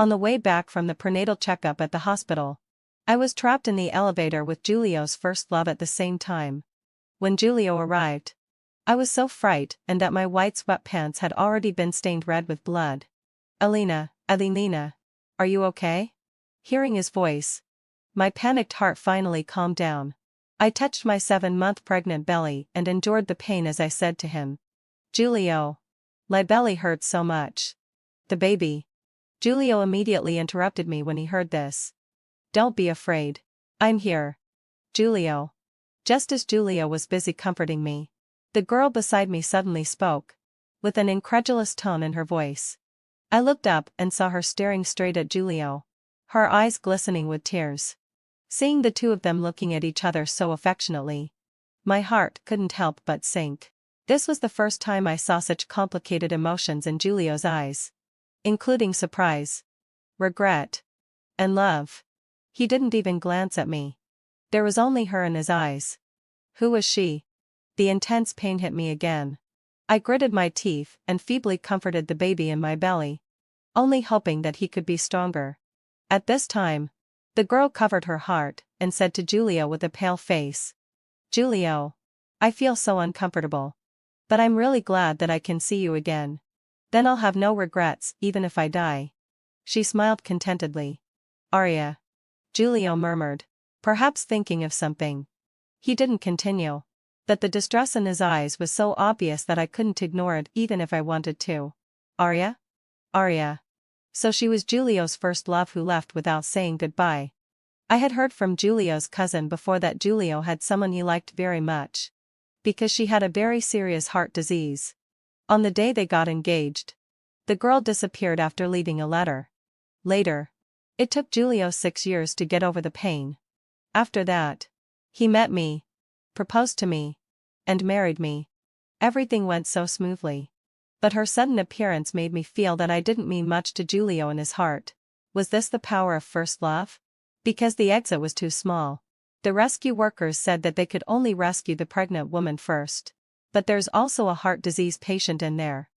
On the way back from the prenatal checkup at the hospital, I was trapped in the elevator with Giulio's first love at the same time. When Giulio arrived, I was so frightened that my white sweatpants had already been stained red with blood. Elena, are you okay? Hearing his voice, my panicked heart finally calmed down. I touched my 7-month pregnant belly and endured the pain as I said to him, Giulio, my belly hurts so much. The baby. Giulio immediately interrupted me when he heard this. Don't be afraid. I'm here. Giulio. Just as Giulio was busy comforting me, the girl beside me suddenly spoke, with an incredulous tone in her voice. I looked up and saw her staring straight at Giulio, her eyes glistening with tears. Seeing the two of them looking at each other so affectionately, my heart couldn't help but sink. This was the first time I saw such complicated emotions in Giulio's eyes, including surprise, regret, and love. He didn't even glance at me. There was only her in his eyes. Who was she? The intense pain hit me again. I gritted my teeth and feebly comforted the baby in my belly, only hoping that he could be stronger. At this time, the girl covered her heart and said to Giulio with a pale face, Giulio, I feel so uncomfortable. But I'm really glad that I can see you again. Then I'll have no regrets even if I die. She smiled contentedly. Arya. Giulio murmured, perhaps thinking of something. He didn't continue, but the distress in his eyes was so obvious that I couldn't ignore it even if I wanted to. Arya? Arya. So she was Giulio's first love who left without saying goodbye. I had heard from Giulio's cousin before that Giulio had someone he liked very much, because she had a very serious heart disease. On the day they got engaged, the girl disappeared after leaving a letter. Later, it took Giulio 6 years to get over the pain. After that, he met me, proposed to me, and married me. Everything went so smoothly. But her sudden appearance made me feel that I didn't mean much to Giulio in his heart. Was this the power of first love? Because the exit was too small. The rescue workers said that they could only rescue the pregnant woman first. But there's also a heart disease patient in there.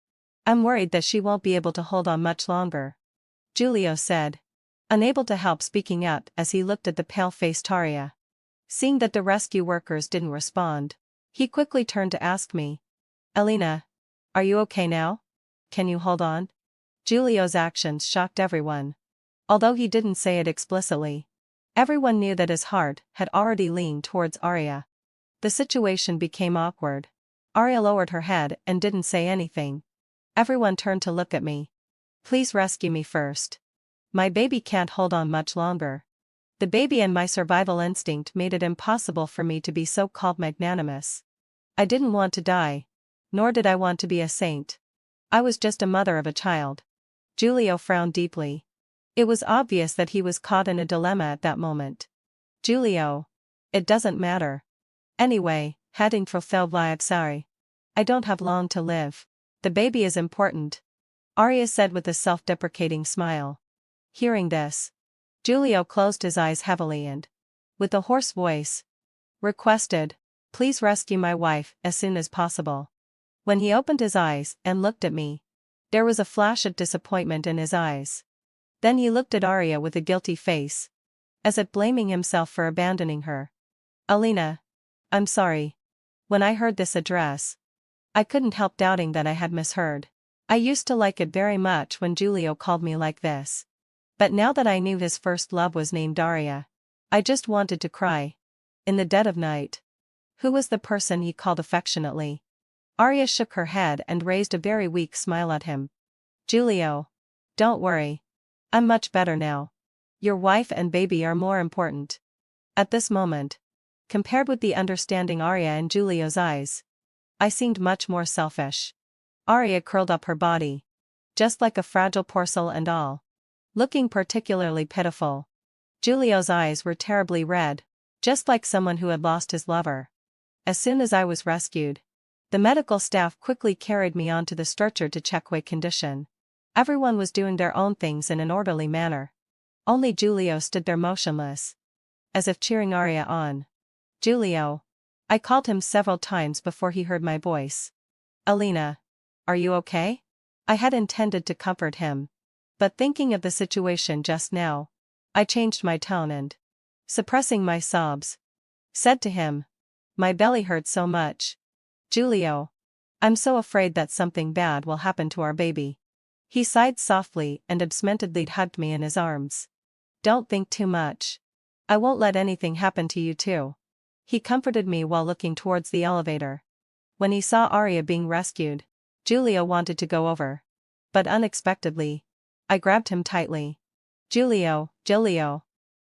I'm worried that she won't be able to hold on much longer. Giulio said, unable to help speaking up as he looked at the pale-faced Arya. Seeing that the rescue workers didn't respond, he quickly turned to ask me, Elena, are you okay now? Can you hold on? Giulio's actions shocked everyone. Although he didn't say it explicitly, everyone knew that his heart had already leaned towards Arya. The situation became awkward. Arya lowered her head and didn't say anything. Everyone turned to look at me. Please rescue me first. My baby can't hold on much longer. The baby and my survival instinct made it impossible for me to be so-called magnanimous. I didn't want to die. Nor did I want to be a saint. I was just a mother of a child. Giulio frowned deeply. It was obvious that he was caught in a dilemma at that moment. Giulio. It doesn't matter. Anyway, hadn't fulfilled life, sorry. I don't have long to live. The baby is important. Arya said with a self-deprecating smile. Hearing this, Giulio closed his eyes heavily and, with a hoarse voice, requested, please rescue my wife as soon as possible. When he opened his eyes and looked at me, there was a flash of disappointment in his eyes. Then he looked at Arya with a guilty face, as if blaming himself for abandoning her. Elena, I'm sorry. When I heard this address, I couldn't help doubting that I had misheard. I used to like it very much when Giulio called me like this. But now that I knew his first love was named Arya, I just wanted to cry. In the dead of night. Who was the person he called affectionately? Arya shook her head and raised a very weak smile at him. Giulio. Don't worry. I'm much better now. Your wife and baby are more important. At this moment, compared with the understanding Arya in Giulio's eyes, I seemed much more selfish. Arya curled up her body, just like a fragile porcelain and all, looking particularly pitiful. Giulio's eyes were terribly red, just like someone who had lost his lover. As soon as I was rescued, the medical staff quickly carried me onto the stretcher to check my condition. Everyone was doing their own things in an orderly manner. Only Giulio stood there motionless, as if cheering Arya on. Giulio. I called him several times before he heard my voice. Elena. Are you okay? I had intended to comfort him, But thinking of the situation just now, I changed my tone and, suppressing my sobs, said to him, "My belly hurts so much. Julio. I'm so afraid that something bad will happen to our baby." He sighed softly and absently hugged me in his arms. "Don't think too much. I won't let anything happen to you too." He comforted me while looking towards the elevator. When he saw Arya being rescued, Julio wanted to go over. But unexpectedly, I grabbed him tightly. Julio.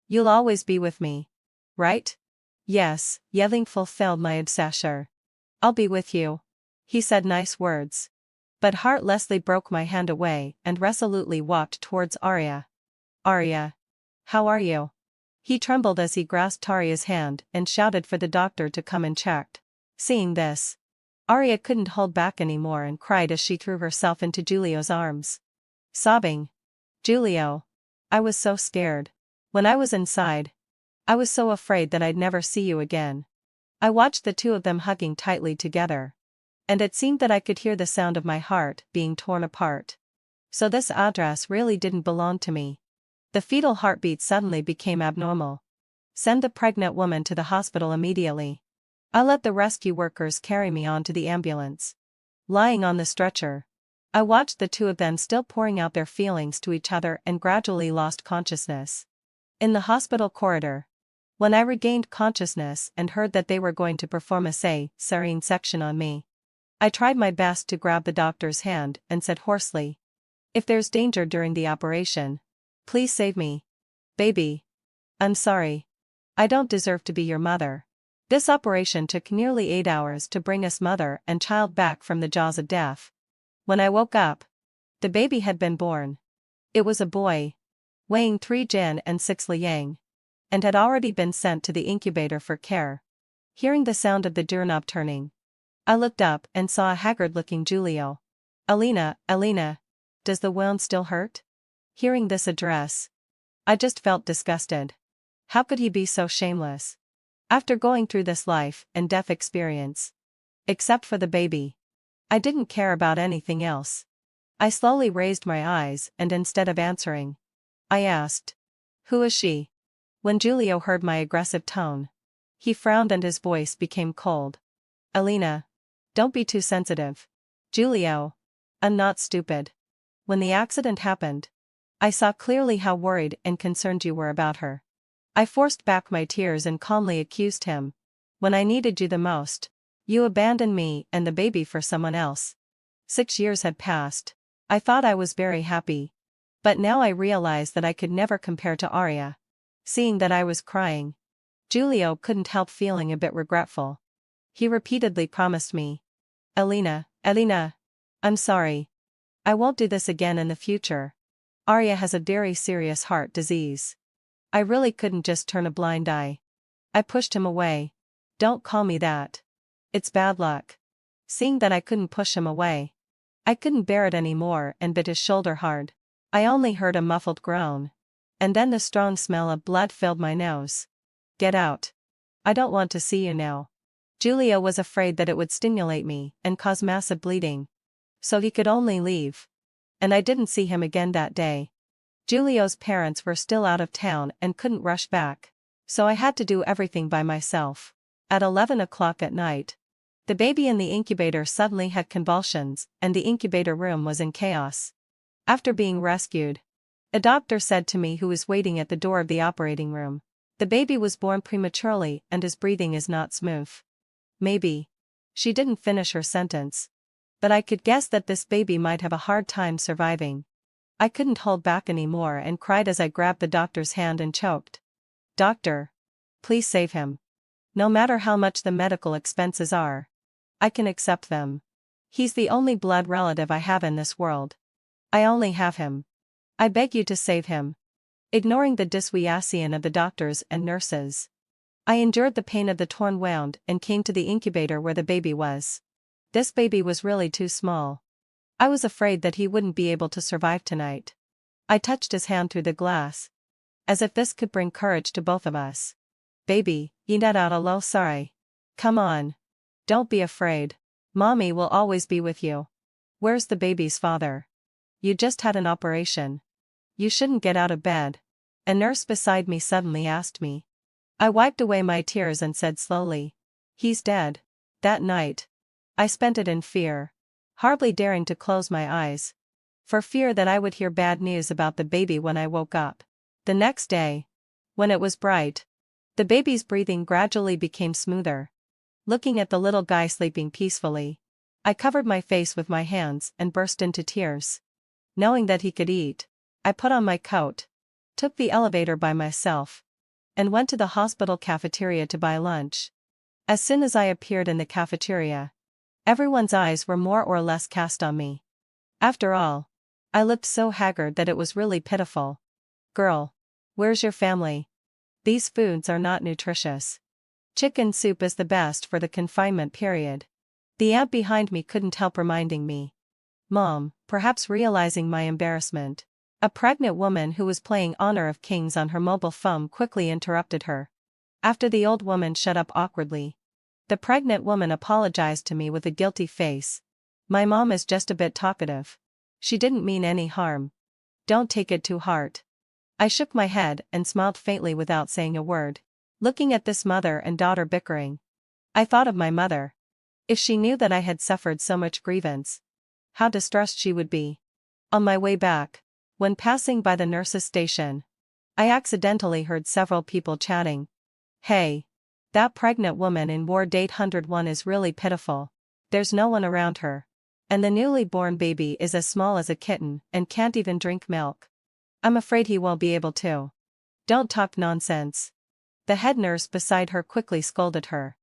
You'll always be with me. Right?" "Yes," yelling fulfilled my obsession. "I'll be with you." He said nice words. But heartlessly broke my hand away and resolutely walked towards Arya. "Arya. How are you?" He trembled as he grasped Arya's hand and shouted for the doctor to come and check. Seeing this, Arya couldn't hold back anymore and cried as she threw herself into Julio's arms. Sobbing, "Julio. I was so scared. When I was inside, I was so afraid that I'd never see you again." I watched the two of them hugging tightly together. And it seemed that I could hear the sound of my heart being torn apart. So this address really didn't belong to me. The fetal heartbeat suddenly became abnormal. "Send the pregnant woman to the hospital immediately." I let the rescue workers carry me onto the ambulance. Lying on the stretcher, I watched the two of them still pouring out their feelings to each other and gradually lost consciousness. In the hospital corridor, when I regained consciousness and heard that they were going to perform a cesarean section on me, I tried my best to grab the doctor's hand and said hoarsely, "If there's danger during the operation, please save me. Baby. I'm sorry. I don't deserve to be your mother." This operation took nearly 8 hours to bring us mother and child back from the jaws of death. When I woke up, the baby had been born. It was a boy, weighing 3 Jin and 6 Liang, and had already been sent to the incubator for care. Hearing the sound of the doorknob turning, I looked up and saw a haggard-looking Julio. Alina, does the wound still hurt?" Hearing this address, I just felt disgusted. How could he be so shameless? After going through this life and death experience, except for the baby, I didn't care about anything else. I slowly raised my eyes and instead of answering, I asked, "Who is she?" When Julio heard my aggressive tone, he frowned and his voice became cold. "Alina. Don't be too sensitive." "Julio. I'm not stupid. When the accident happened, I saw clearly how worried and concerned you were about her." I forced back my tears and calmly accused him. "When I needed you the most, you abandoned me and the baby for someone else." 6 years had passed. I thought I was very happy. But now I realized that I could never compare to Arya. Seeing that I was crying, Julio couldn't help feeling a bit regretful. He repeatedly promised me, Alina, I'm sorry. I won't do this again in the future. Arya has a very serious heart disease." I really couldn't just turn a blind eye. I pushed him away. "Don't call me that. It's bad luck." Seeing that I couldn't push him away, I couldn't bear it anymore and bit his shoulder hard. I only heard a muffled groan. And then the strong smell of blood filled my nose. "Get out. I don't want to see you now." Julio was afraid that it would stimulate me and cause massive bleeding. So he could only leave. And I didn't see him again that day. Julio's parents were still out of town and couldn't rush back, so I had to do everything by myself. At 11 o'clock at night, the baby in the incubator suddenly had convulsions and the incubator room was in chaos. After being rescued, a doctor said to me who was waiting at the door of the operating room, "The baby was born prematurely and his breathing is not smooth." Maybe. She didn't finish her sentence. But I could guess that this baby might have a hard time surviving. I couldn't hold back anymore and cried as I grabbed the doctor's hand and choked. "Doctor. Please save him. No matter how much the medical expenses are, I can accept them. He's the only blood relative I have in this world. I only have him. I beg you to save him." Ignoring the dissuasion of the doctors and nurses, I endured the pain of the torn wound and came to the incubator where the baby was. This baby was really too small. I was afraid that he wouldn't be able to survive tonight. I touched his hand through the glass, as if this could bring courage to both of us. "Baby, sorry. Come on. Don't be afraid. Mommy will always be with you." "Where's the baby's father?" "You just had an operation. You shouldn't get out of bed. A nurse beside me suddenly asked me. I wiped away my tears and said slowly. He's dead. That night, I spent it in fear, hardly daring to close my eyes, for fear that I would hear bad news about the baby when I woke up. The next day, when it was bright, the baby's breathing gradually became smoother. Looking at the little guy sleeping peacefully, I covered my face with my hands and burst into tears. Knowing that he could eat, I put on my coat, took the elevator by myself, and went to the hospital cafeteria to buy lunch. As soon as I appeared in the cafeteria, everyone's eyes were more or less cast on me. After all, I looked so haggard that it was really pitiful. Girl, where's your family? These foods are not nutritious. Chicken soup is the best for the confinement period. The aunt behind me couldn't help reminding me. Mom, perhaps realizing my embarrassment. A pregnant woman who was playing Honor of Kings on her mobile phone quickly interrupted her. After the old woman shut up awkwardly, the pregnant woman apologized to me with a guilty face. My mom is just a bit talkative. She didn't mean any harm. Don't take it to heart. I shook my head and smiled faintly without saying a word. Looking at this mother and daughter bickering, I thought of my mother. If she knew that I had suffered so much grievance, how distressed she would be. On my way back, when passing by the nurse's station, I accidentally heard several people chatting. Hey, that pregnant woman in Ward 801 is really pitiful. There's no one around her. And the newly born baby is as small as a kitten and can't even drink milk. I'm afraid he won't be able to. Don't talk nonsense. The head nurse beside her quickly scolded her.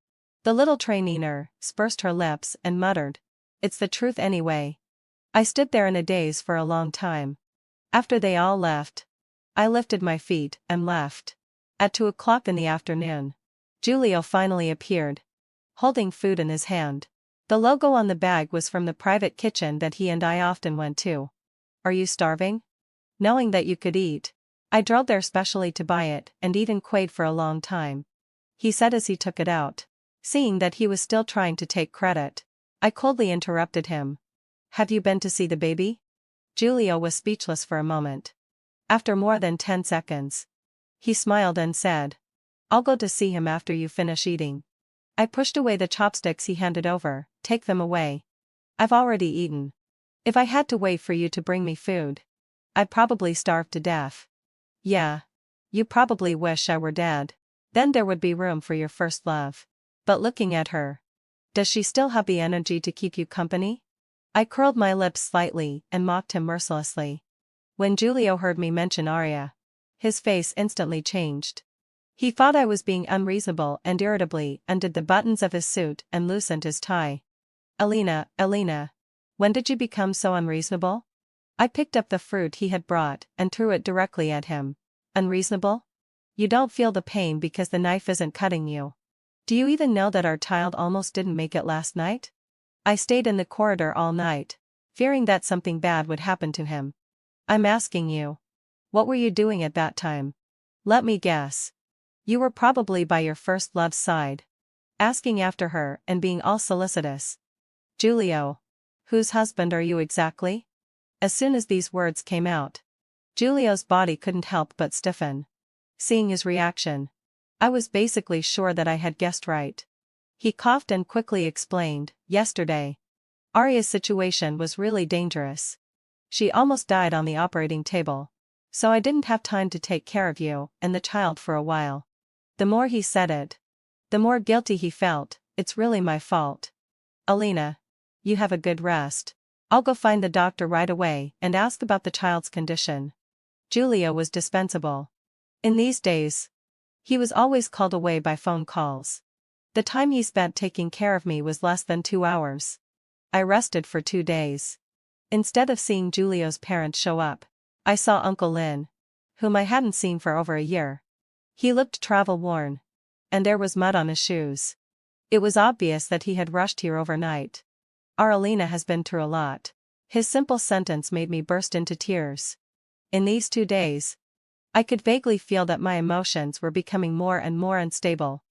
The little trainee nurse pursed her lips and muttered, "It's the truth anyway." I stood there in a daze for a long time. After they all left, I lifted my feet and left. At 2 o'clock in the afternoon, Giulio finally appeared, holding food in his hand. The logo on the bag was from the private kitchen that he and I often went to. Are you starving? Knowing that you could eat, I drove there specially to buy it and eat in Quaid for a long time. He said as he took it out. Seeing that he was still trying to take credit, I coldly interrupted him. Have you been to see the baby? Giulio was speechless for a moment. After more than 10 seconds, he smiled and said, I'll go to see him after you finish eating. I pushed away the chopsticks he handed over. Take them away. I've already eaten. If I had to wait for you to bring me food, I'd probably starve to death. Yeah. You probably wish I were dead. Then there would be room for your first love. But looking at her, does she still have the energy to keep you company? I curled my lips slightly and mocked him mercilessly. When Giulio heard me mention Arya, his face instantly changed. He thought I was being unreasonable and irritably undid the buttons of his suit and loosened his tie. Elena, when did you become so unreasonable? I picked up the fruit he had brought and threw it directly at him. Unreasonable? You don't feel the pain because the knife isn't cutting you. Do you even know that our child almost didn't make it last night? I stayed in the corridor all night, fearing that something bad would happen to him. I'm asking you. What were you doing at that time? Let me guess. You were probably by your first love's side, asking after her and being all solicitous. Giulio. Whose husband are you exactly? As soon as these words came out, Giulio's body couldn't help but stiffen. Seeing his reaction, I was basically sure that I had guessed right. He coughed and quickly explained, yesterday, Arya's situation was really dangerous. She almost died on the operating table. So I didn't have time to take care of you and the child for a while. The more he said it, the more guilty he felt. It's really my fault. Elena, you have a good rest. I'll go find the doctor right away and ask about the child's condition. Giulio was dispensable. In these days, he was always called away by phone calls. The time he spent taking care of me was less than 2 hours. I rested for 2 days. Instead of seeing Giulio's parents show up, I saw Uncle Lynn, whom I hadn't seen for over a year. He looked travel-worn, and there was mud on his shoes. It was obvious that he had rushed here overnight. Our Elena has been through a lot. His simple sentence made me burst into tears. In these 2 days, I could vaguely feel that my emotions were becoming more and more unstable,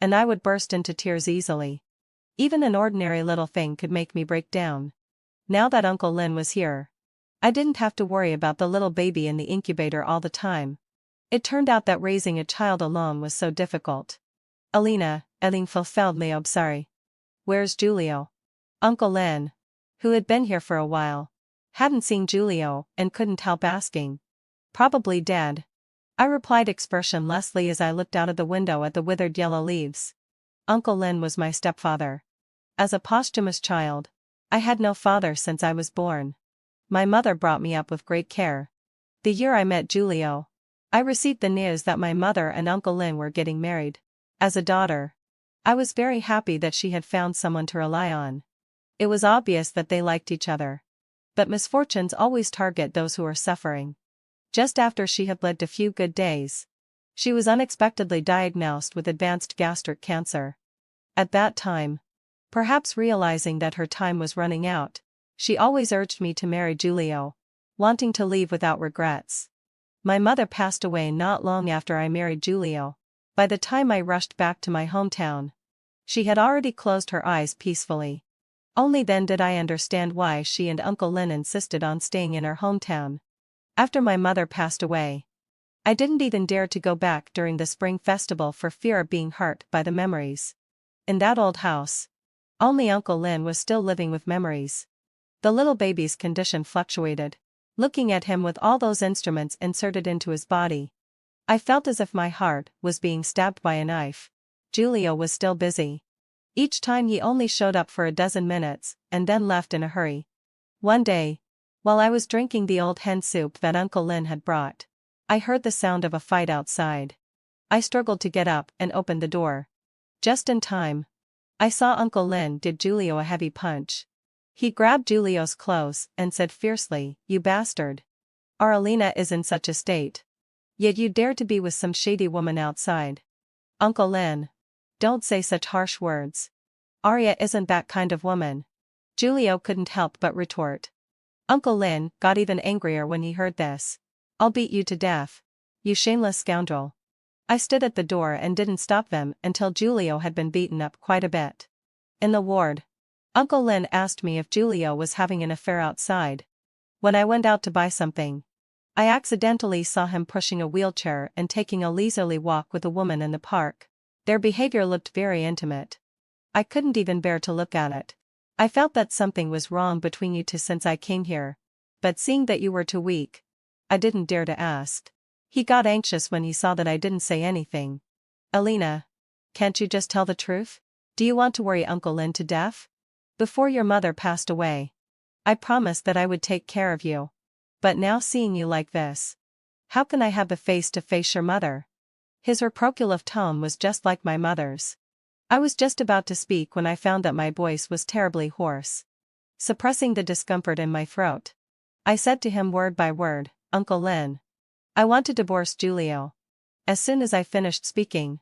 and I would burst into tears easily. Even an ordinary little thing could make me break down. Now that Uncle Lynn was here, I didn't have to worry about the little baby in the incubator all the time. It turned out that raising a child alone was so difficult. Alina, eling fulfilled me sorry. Where's Julio? Uncle Lynn, who had been here for a while, hadn't seen Julio and couldn't help asking. Probably dead, I replied expressionlessly as I looked out of the window at the withered yellow leaves. Uncle Lynn was my stepfather. As a posthumous child, I had no father since I was born. My mother brought me up with great care. The year I met Julio, I received the news that my mother and Uncle Lynn were getting married. As a daughter, I was very happy that she had found someone to rely on. It was obvious that they liked each other. But misfortunes always target those who are suffering. Just after she had lived a few good days, she was unexpectedly diagnosed with advanced gastric cancer. At that time, perhaps realizing that her time was running out, she always urged me to marry Julio, wanting to leave without regrets. My mother passed away not long after I married Julio. By the time I rushed back to my hometown, she had already closed her eyes peacefully. Only then did I understand why she and Uncle Lynn insisted on staying in her hometown. After my mother passed away, I didn't even dare to go back during the spring festival for fear of being hurt by the memories. In that old house, only Uncle Lynn was still living with memories. The little baby's condition fluctuated. Looking at him with all those instruments inserted into his body, I felt as if my heart was being stabbed by a knife. Julio was still busy. Each time he only showed up for a dozen minutes, and then left in a hurry. One day, while I was drinking the old hen soup that Uncle Lynn had brought, I heard the sound of a fight outside. I struggled to get up and opened the door. Just in time, I saw Uncle Lynn did Julio a heavy punch. He grabbed Julio's clothes and said fiercely, "You bastard. Our Alina is in such a state. Yet you dare to be with some shady woman outside. Uncle Lynn, don't say such harsh words. Arya isn't that kind of woman." Julio couldn't help but retort. Uncle Lynn got even angrier when he heard this. "I'll beat you to death. You shameless scoundrel." I stood at the door and didn't stop them until Julio had been beaten up quite a bit. In the ward, Uncle Lynn asked me if Julio was having an affair outside. When I went out to buy something, I accidentally saw him pushing a wheelchair and taking a leisurely walk with a woman in the park. Their behavior looked very intimate. I couldn't even bear to look at it. I felt that something was wrong between you two since I came here, but seeing that you were too weak, I didn't dare to ask. He got anxious when he saw that I didn't say anything. "Alina, can't you just tell the truth? Do you want to worry Uncle Lynn to death? Before your mother passed away, I promised that I would take care of you. But now seeing you like this, how can I have the face to face your mother?" His reproachful tone was just like my mother's. I was just about to speak when I found that my voice was terribly hoarse. Suppressing the discomfort in my throat, I said to him word by word, "Uncle Lynn, I want to divorce Julio." As soon as I finished speaking,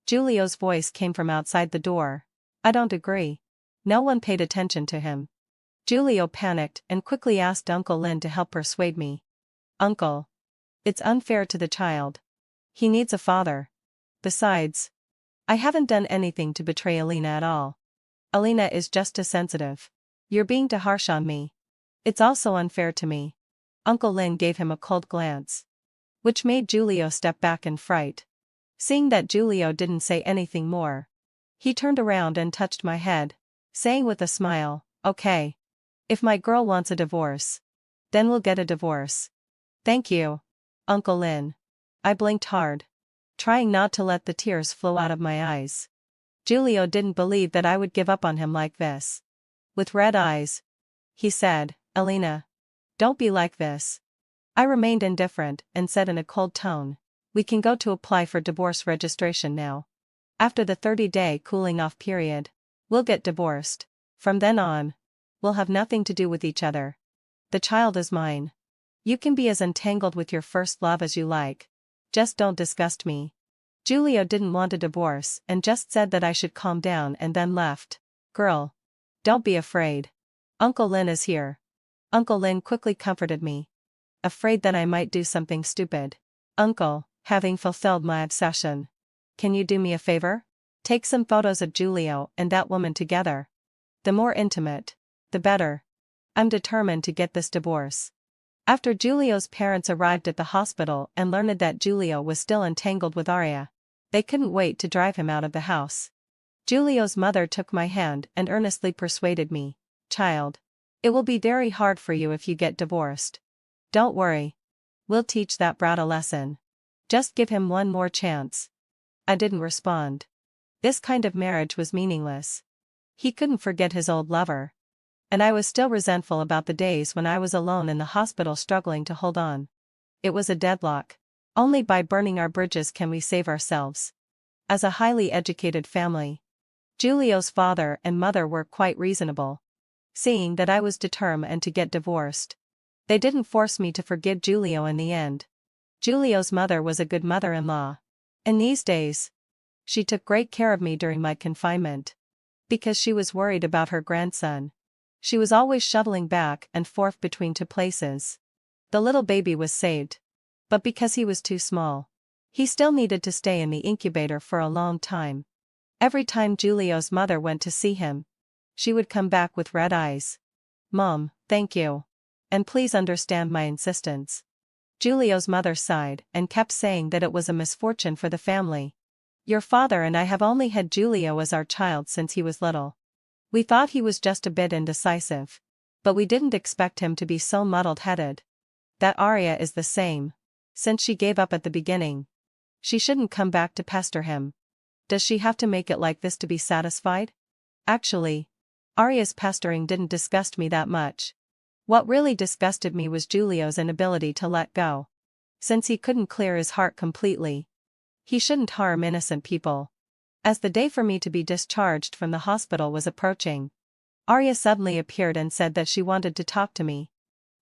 Julio's voice came from outside the door. "I don't agree." No one paid attention to him. Julio panicked and quickly asked Uncle Lynn to help persuade me. "Uncle, it's unfair to the child. He needs a father. Besides, I haven't done anything to betray Alina at all. Alina is just too sensitive. You're being too harsh on me. It's also unfair to me." Uncle Lynn gave him a cold glance, which made Julio step back in fright. Seeing that Julio didn't say anything more, he turned around and touched my head, saying with a smile, "Okay. If my girl wants a divorce, then we'll get a divorce." "Thank you, Uncle Lynn." I blinked hard, trying not to let the tears flow out of my eyes. Julio didn't believe that I would give up on him like this. With red eyes, he said, "Alina, don't be like this." I remained indifferent and said in a cold tone, "We can go to apply for divorce registration now. After the 30-day cooling-off period, we'll get divorced. From then on, we'll have nothing to do with each other. The child is mine. You can be as entangled with your first love as you like. Just don't disgust me." Julio didn't want a divorce and just said that I should calm down and then left. "Girl, don't be afraid. Uncle Lynn is here." Uncle Lynn quickly comforted me. "Afraid that I might do something stupid? Uncle, having fulfilled my obsession, can you do me a favor? Take some photos of Julio and that woman together. The more intimate, the better. I'm determined to get this divorce." After Giulio's parents arrived at the hospital and learned that Giulio was still entangled with Aria, they couldn't wait to drive him out of the house. Giulio's mother took my hand and earnestly persuaded me, "Child, it will be very hard for you if you get divorced. Don't worry. We'll teach that brat a lesson. Just give him one more chance." I didn't respond. This kind of marriage was meaningless. He couldn't forget his old lover. And I was still resentful about the days when I was alone in the hospital struggling to hold on. It was a deadlock. Only by burning our bridges can we save ourselves. As a highly educated family, Giulio's father and mother were quite reasonable. Seeing that I was determined to get divorced, they didn't force me to forgive Giulio in the end. Giulio's mother was a good mother-in-law. In these days, she took great care of me during my confinement. Because she was worried about her grandson, she was always shuttling back and forth between two places. The little baby was saved. But because he was too small, he still needed to stay in the incubator for a long time. Every time Giulio's mother went to see him, she would come back with red eyes. "Mom, thank you. And please understand my insistence." Giulio's mother sighed and kept saying that it was a misfortune for the family. "Your father and I have only had Giulio as our child since he was little. We thought he was just a bit indecisive. But we didn't expect him to be so muddled-headed. That Aria is the same. Since she gave up at the beginning, she shouldn't come back to pester him. Does she have to make it like this to be satisfied?" Actually, Aria's pestering didn't disgust me that much. What really disgusted me was Giulio's inability to let go. Since he couldn't clear his heart completely, he shouldn't harm innocent people. As the day for me to be discharged from the hospital was approaching, Aria suddenly appeared and said that she wanted to talk to me.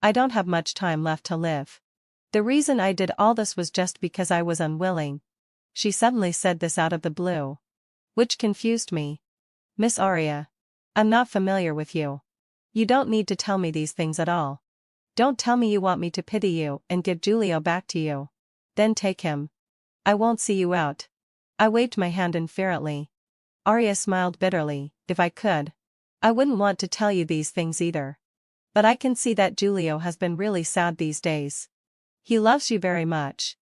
"I don't have much time left to live. The reason I did all this was just because I was unwilling." She suddenly said this out of the blue, which confused me. "Miss Aria, I'm not familiar with you. You don't need to tell me these things at all. Don't tell me you want me to pity you and give Giulio back to you. Then take him. I won't see you out." I waved my hand inferently. Aria smiled bitterly. "If I could, I wouldn't want to tell you these things either. But I can see that Giulio has been really sad these days. He loves you very much.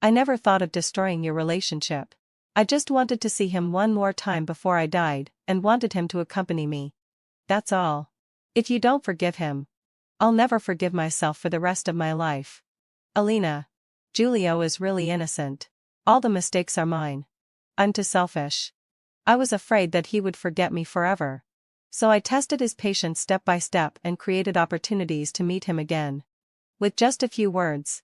I never thought of destroying your relationship. I just wanted to see him one more time before I died, and wanted him to accompany me. That's all. If you don't forgive him, I'll never forgive myself for the rest of my life. Alina, Giulio is really innocent. All the mistakes are mine. I'm too selfish. I was afraid that he would forget me forever. So I tested his patience step by step and created opportunities to meet him again." With just a few words,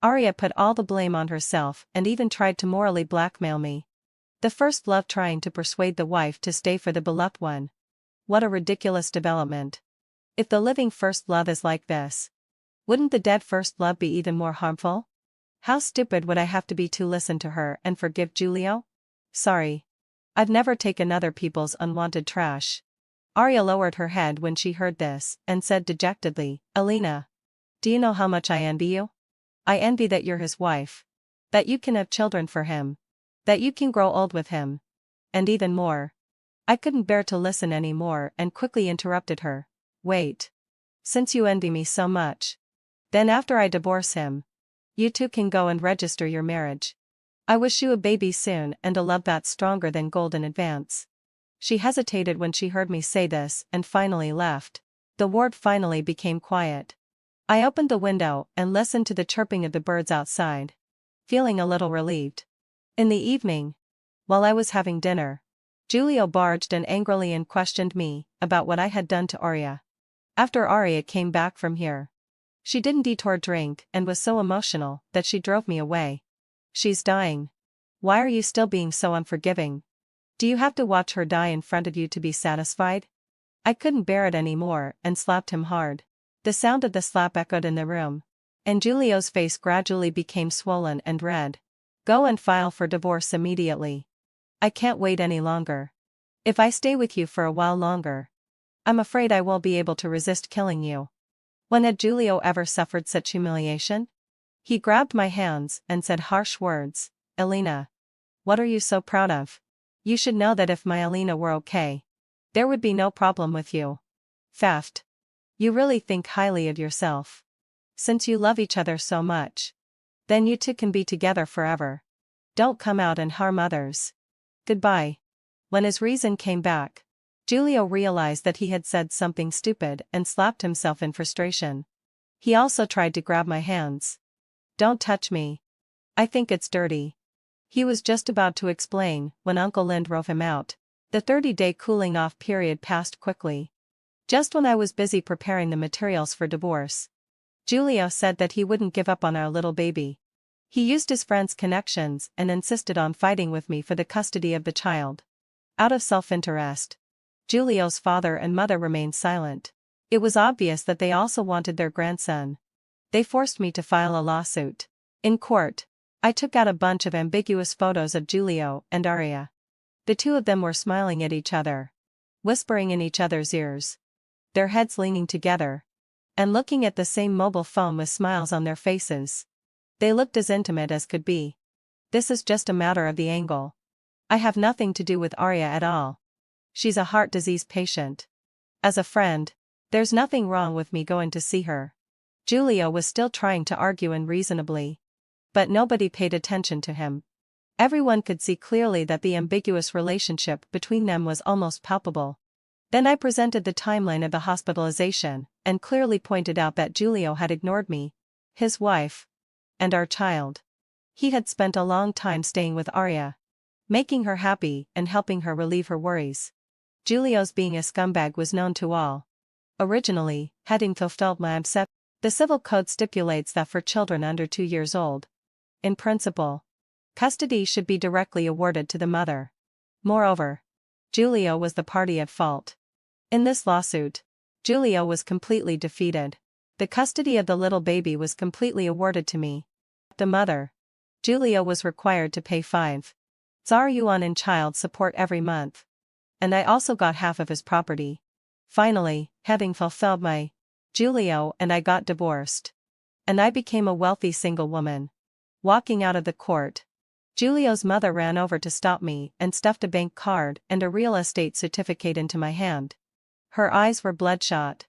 Aria put all the blame on herself and even tried to morally blackmail me. The first love trying to persuade the wife to stay for the beloved one. What a ridiculous development. If the living first love is like this, wouldn't the dead first love be even more harmful? How stupid would I have to be to listen to her and forgive Giulio? Sorry. I've never taken other people's unwanted trash. Aria lowered her head when she heard this and said dejectedly, "Alina, do you know how much I envy you? I envy that you're his wife. That you can have children for him. That you can grow old with him. And even more." I couldn't bear to listen any more and quickly interrupted her. "Wait. Since you envy me so much, then after I divorce him, you two can go and register your marriage. I wish you a baby soon and a love that's stronger than gold in advance." She hesitated when she heard me say this and finally left. The ward finally became quiet. I opened the window and listened to the chirping of the birds outside, feeling a little relieved. In the evening, while I was having dinner, Giulio barged in angrily and questioned me about what I had done to Aria. After Aria came back from here, she didn't detour drink and was so emotional that she drove me away. "She's dying. Why are you still being so unforgiving? Do you have to watch her die in front of you to be satisfied?" I couldn't bear it anymore and slapped him hard. The sound of the slap echoed in the room, and Giulio's face gradually became swollen and red. "Go and file for divorce immediately. I can't wait any longer. If I stay with you for a while longer, I'm afraid I won't be able to resist killing you." When had Giulio ever suffered such humiliation? He grabbed my hands and said harsh words. "Alina, what are you so proud of? You should know that if my Alina were okay, there would be no problem with you. Theft. You really think highly of yourself." Since you love each other so much, then you two can be together forever. Don't come out and harm others. Goodbye. When his reason came back, Giulio realized that he had said something stupid and slapped himself in frustration. He also tried to grab my hands. Don't touch me. I think it's dirty. He was just about to explain when Uncle Lynn drove him out. The 30-day cooling off period passed quickly. Just when I was busy preparing the materials for divorce, Giulio said that he wouldn't give up on our little baby. He used his friend's connections and insisted on fighting with me for the custody of the child. Out of self-interest, Giulio's father and mother remained silent. It was obvious that they also wanted their grandson. They forced me to file a lawsuit. In court, I took out a bunch of ambiguous photos of Giulio and Aria. The two of them were smiling at each other, whispering in each other's ears, their heads leaning together, and looking at the same mobile phone with smiles on their faces. They looked as intimate as could be. This is just a matter of the angle. I have nothing to do with Aria at all. She's a heart disease patient. As a friend, there's nothing wrong with me going to see her. Giulio was still trying to argue unreasonably. But nobody paid attention to him. Everyone could see clearly that the ambiguous relationship between them was almost palpable. Then I presented the timeline of the hospitalization, and clearly pointed out that Giulio had ignored me, his wife, and our child. He had spent a long time staying with Aria, making her happy and helping her relieve her worries. Giulio's being a scumbag was known to all. Originally, having fulfilled my obsession, the civil code stipulates that for children under 2 years old, in principle, custody should be directly awarded to the mother. Moreover, Giulio was the party at fault. In this lawsuit, Giulio was completely defeated. The custody of the little baby was completely awarded to me. The mother, Giulio, was required to pay 5,000 yuan in child support every month. And I also got half of his property. Finally, having fulfilled my, Giulio and I got divorced. And I became a wealthy single woman. Walking out of the court, Giulio's mother ran over to stop me and stuffed a bank card and a real estate certificate into my hand. Her eyes were bloodshot,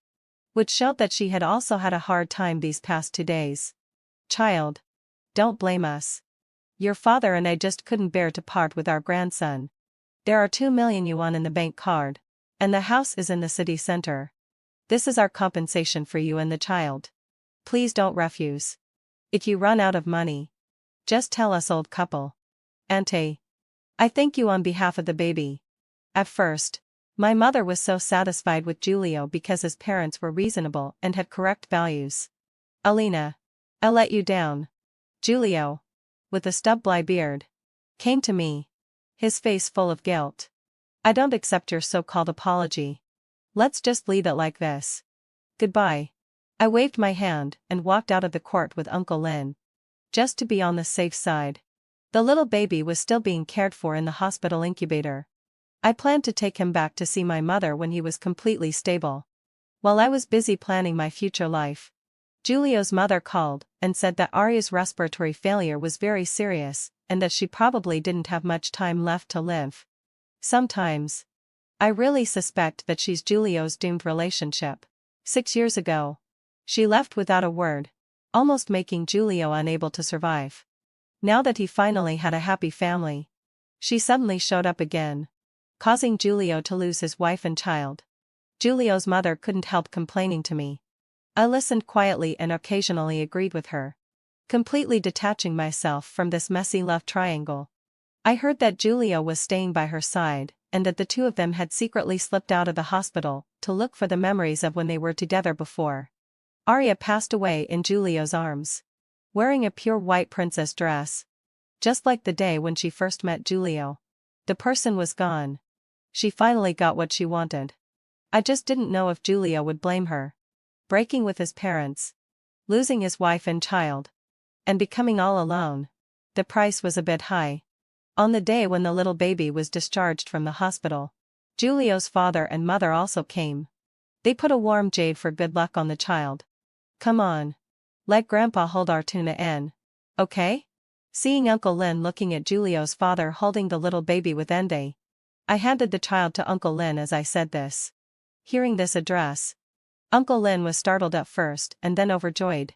which showed that she had also had a hard time these past 2 days. Child, don't blame us. Your father and I just couldn't bear to part with our grandson. There are 2 million yuan in the bank card, and the house is in the city center. This is our compensation for you and the child. Please don't refuse. If you run out of money, just tell us, old couple. Ante. I thank you on behalf of the baby. At first, my mother was so satisfied with Giulio because his parents were reasonable and had correct values. Alina, I let you down. Giulio, with a stubby beard, came to me, his face full of guilt. I don't accept your so-called apology. Let's just leave it like this. Goodbye. I waved my hand and walked out of the court with Uncle Lynn, just to be on the safe side. The little baby was still being cared for in the hospital incubator. I planned to take him back to see my mother when he was completely stable. While I was busy planning my future life, Giulio's mother called and said that Aria's respiratory failure was very serious and that she probably didn't have much time left to live. Sometimes, I really suspect that she's Giulio's doomed relationship. 6 years ago, she left without a word, almost making Giulio unable to survive. Now that he finally had a happy family, she suddenly showed up again, causing Giulio to lose his wife and child. Giulio's mother couldn't help complaining to me. I listened quietly and occasionally agreed with her, completely detaching myself from this messy love triangle. I heard that Giulio was staying by her side, and that the two of them had secretly slipped out of the hospital to look for the memories of when they were together before. Aria passed away in Giulio's arms, wearing a pure white princess dress, just like the day when she first met Giulio. The person was gone. She finally got what she wanted. I just didn't know if Giulio would blame her. Breaking with his parents, losing his wife and child, and becoming all alone. The price was a bit high. On the day when the little baby was discharged from the hospital, Giulio's father and mother also came. They put a warm jade for good luck on the child. Come on. Let Grandpa hold our tuna in. Okay? Seeing Uncle Lynn looking at Giulio's father holding the little baby with envy, I handed the child to Uncle Lynn as I said this. Hearing this address, Uncle Lynn was startled at first and then overjoyed.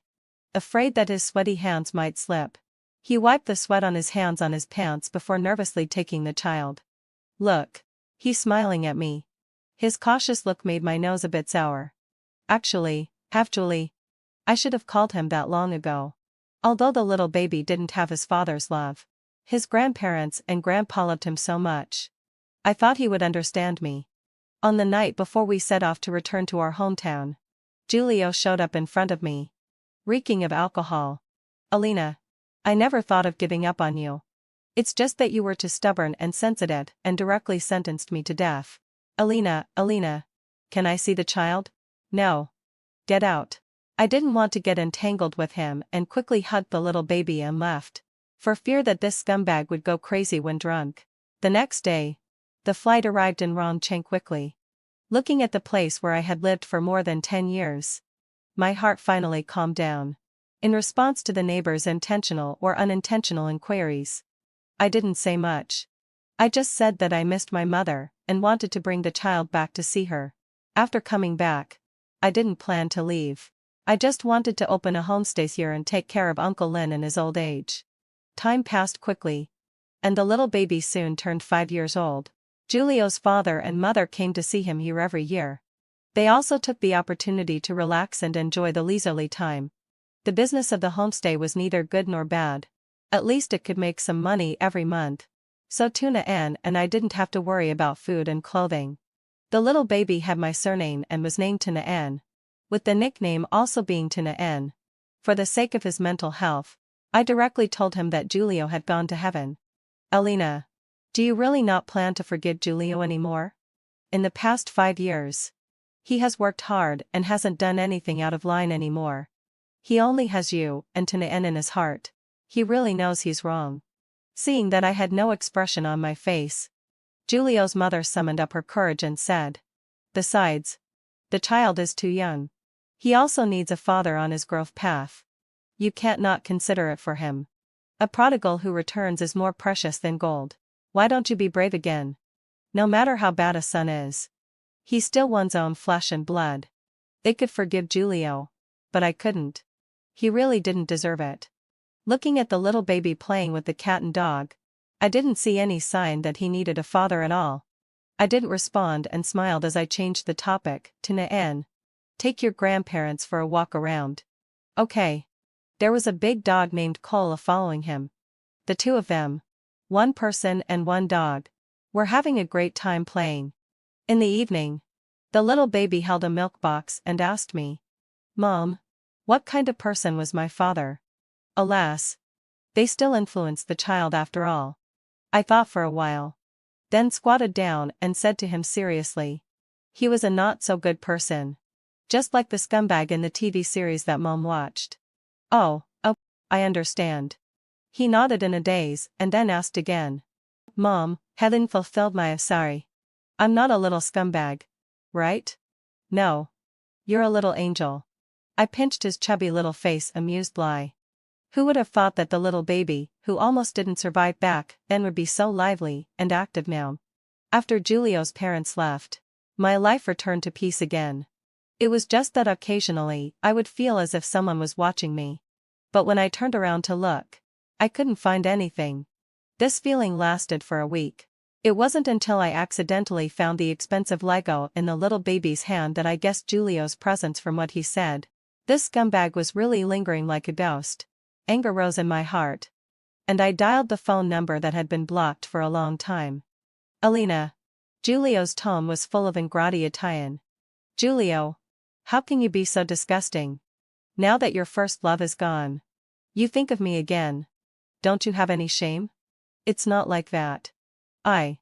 afraid that his sweaty hands might slip. He wiped the sweat on his hands on his pants before nervously taking the child. Look. He's smiling at me. His cautious look made my nose a bit sour. Actually, I should have called him that long ago. Although the little baby didn't have his father's love, his grandparents and grandpa loved him so much. I thought he would understand me. On the night before we set off to return to our hometown, Julio showed up in front of me, reeking of alcohol. Alina, I never thought of giving up on you. It's just that you were too stubborn and sensitive and directly sentenced me to death. Alina, can I see the child? No. Get out. I didn't want to get entangled with him and quickly hugged the little baby and left, for fear that this scumbag would go crazy when drunk. The next day, the flight arrived in Rongcheng quickly. Looking at the place where I had lived for more than 10 years, my heart finally calmed down. In response to the neighbors' intentional or unintentional inquiries, I didn't say much. I just said that I missed my mother and wanted to bring the child back to see her. After coming back, I didn't plan to leave. I just wanted to open a homestay here and take care of Uncle Lynn in his old age. Time passed quickly, and the little baby soon turned 5 years old. Julio's father and mother came to see him here every year. They also took the opportunity to relax and enjoy the leisurely time. The business of the homestay was neither good nor bad. At least it could make some money every month. So Tuna Ann and I didn't have to worry about food and clothing. The little baby had my surname and was named Tuna Ann, with the nickname also being Tuna Ann. For the sake of his mental health, I directly told him that Julio had gone to heaven. Alina, do you really not plan to forgive Julio anymore? In the past 5 years, he has worked hard and hasn't done anything out of line anymore. He only has you and Tuna Ann in his heart. He really knows he's wrong. Seeing that I had no expression on my face, Julio's mother summoned up her courage and said, "Besides, the child is too young. He also needs a father on his growth path. You can't not consider it for him. A prodigal who returns is more precious than gold. Why don't you be brave again? No matter how bad a son is, he's still one's own flesh and blood." They could forgive Julio, but I couldn't. He really didn't deserve it. Looking at the little baby playing with the cat and dog, I didn't see any sign that he needed a father at all. I didn't respond and smiled as I changed the topic. Tuna Ann, take your grandparents for a walk around. Okay. There was a big dog named Cola following him. The two of them, one person and one dog, were having a great time playing. In the evening, the little baby held a milk box and asked me, "Mom, what kind of person was my father?" Alas, they still influenced the child after all. I thought for a while, then squatted down and said to him seriously, "He was a not-so-good person. Just like the scumbag in the TV series that Mom watched." Oh, I understand. He nodded in a daze and then asked again, "Mom, Helen fulfilled my sorry. I'm not a little scumbag, right?" "No. You're a little angel." I pinched his chubby little face, amused lie. Who would have thought that the little baby, who almost didn't survive back then, would be so lively and active now? After Julio's parents left, my life returned to peace again. It was just that occasionally I would feel as if someone was watching me. But when I turned around to look, I couldn't find anything. This feeling lasted for a week. It wasn't until I accidentally found the expensive Lego in the little baby's hand that I guessed Julio's presence from what he said. This scumbag was really lingering like a ghost. Anger rose in my heart, and I dialed the phone number that had been blocked for a long time. "Alina." Julio's tone was full of ingratitude. "Julio, how can you be so disgusting? Now that your first love is gone, you think of me again. Don't you have any shame?" "It's not like that. I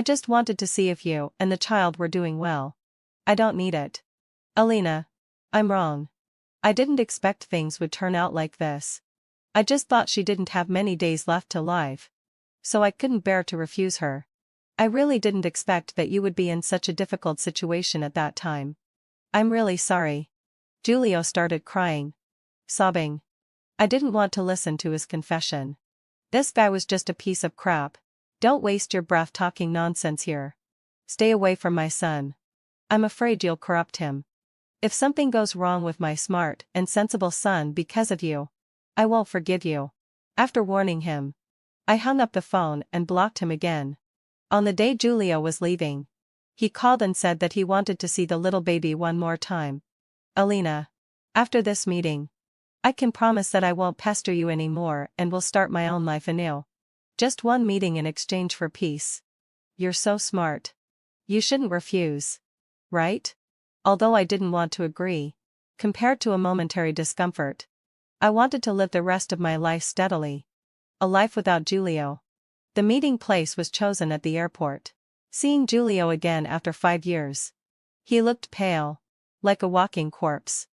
just wanted to see if you and the child were doing well. I don't need it." "Alina, I'm wrong. I didn't expect things would turn out like this. I just thought she didn't have many days left to live. So I couldn't bear to refuse her. I really didn't expect that you would be in such a difficult situation at that time. I'm really sorry." Julio started crying, sobbing. I didn't want to listen to his confession. This guy was just a piece of crap. "Don't waste your breath talking nonsense here. Stay away from my son. I'm afraid you'll corrupt him." If something goes wrong with my smart and sensible son because of you, I won't forgive you. After warning him, I hung up the phone and blocked him again. On the day Giulio was leaving, he called and said that he wanted to see the little baby one more time. Alina, after this meeting, I can promise that I won't pester you anymore and will start my own life anew. Just one meeting in exchange for peace. You're so smart. You shouldn't refuse. Right? Although I didn't want to agree. Compared to a momentary discomfort, I wanted to live the rest of my life steadily. A life without Giulio. The meeting place was chosen at the airport. Seeing Giulio again after 5 years. He looked pale. Like a walking corpse.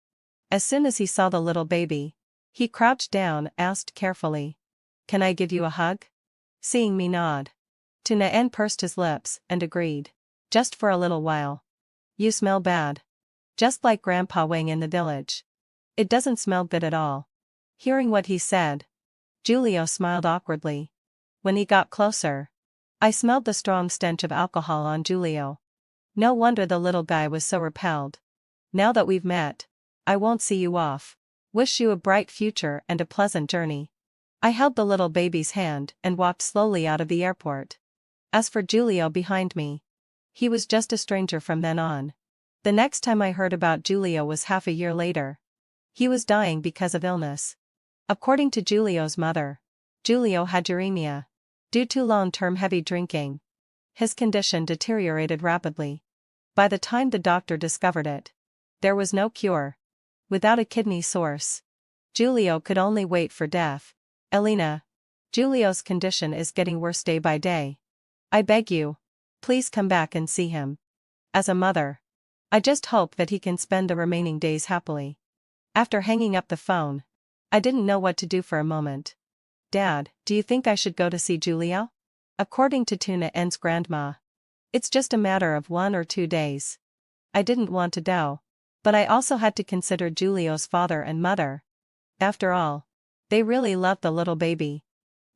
As soon as he saw the little baby, he crouched down, asked carefully, "Can I give you a hug?" Seeing me nod. Lynn pursed his lips and agreed. "Just for a little while. You smell bad. Just like Grandpa Wang in the village." "It doesn't smell good at all." Hearing what he said, Giulio smiled awkwardly. When he got closer, I smelled the strong stench of alcohol on Giulio. No wonder the little guy was so repelled. "Now that we've met, I won't see you off. Wish you a bright future and a pleasant journey." I held the little baby's hand and walked slowly out of the airport. As for Giulio behind me, he was just a stranger from then on. The next time I heard about Giulio was half a year later. He was dying because of illness. According to Giulio's mother, Giulio had uremia. Due to long-term heavy drinking, his condition deteriorated rapidly. By the time the doctor discovered it, there was no cure. Without a kidney source, Giulio could only wait for death. "Elena, Giulio's condition is getting worse day by day. I beg you, please come back and see him. As a mother, I just hope that he can spend the remaining days happily." After hanging up the phone, I didn't know what to do for a moment. "Dad, do you think I should go to see Giulio?" According to Lynn's grandma, it's just a matter of 1 or 2 days. I didn't want to go, but I also had to consider Giulio's father and mother. After all, they really loved the little baby.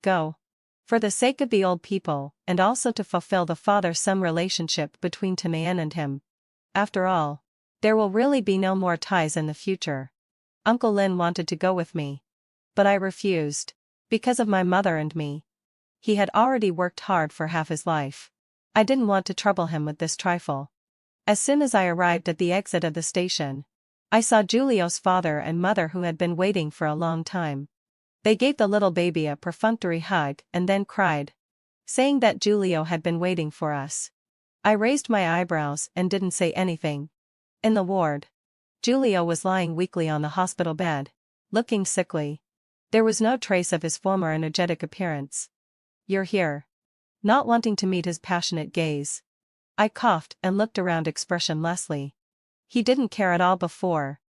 Go. For the sake of the old people, and also to fulfill the father-son relationship between Lynn and him. After all, there will really be no more ties in the future. Uncle Lynn wanted to go with me, but I refused, because of my mother and me. He had already worked hard for half his life. I didn't want to trouble him with this trifle. As soon as I arrived at the exit of the station, I saw Giulio's father and mother, who had been waiting for a long time. They gave the little baby a perfunctory hug and then cried, saying that Giulio had been waiting for us. I raised my eyebrows and didn't say anything. In the ward, Giulio was lying weakly on the hospital bed, looking sickly. There was no trace of his former energetic appearance. "You're here." Not wanting to meet his passionate gaze, I coughed and looked around expressionlessly. He didn't care at all before,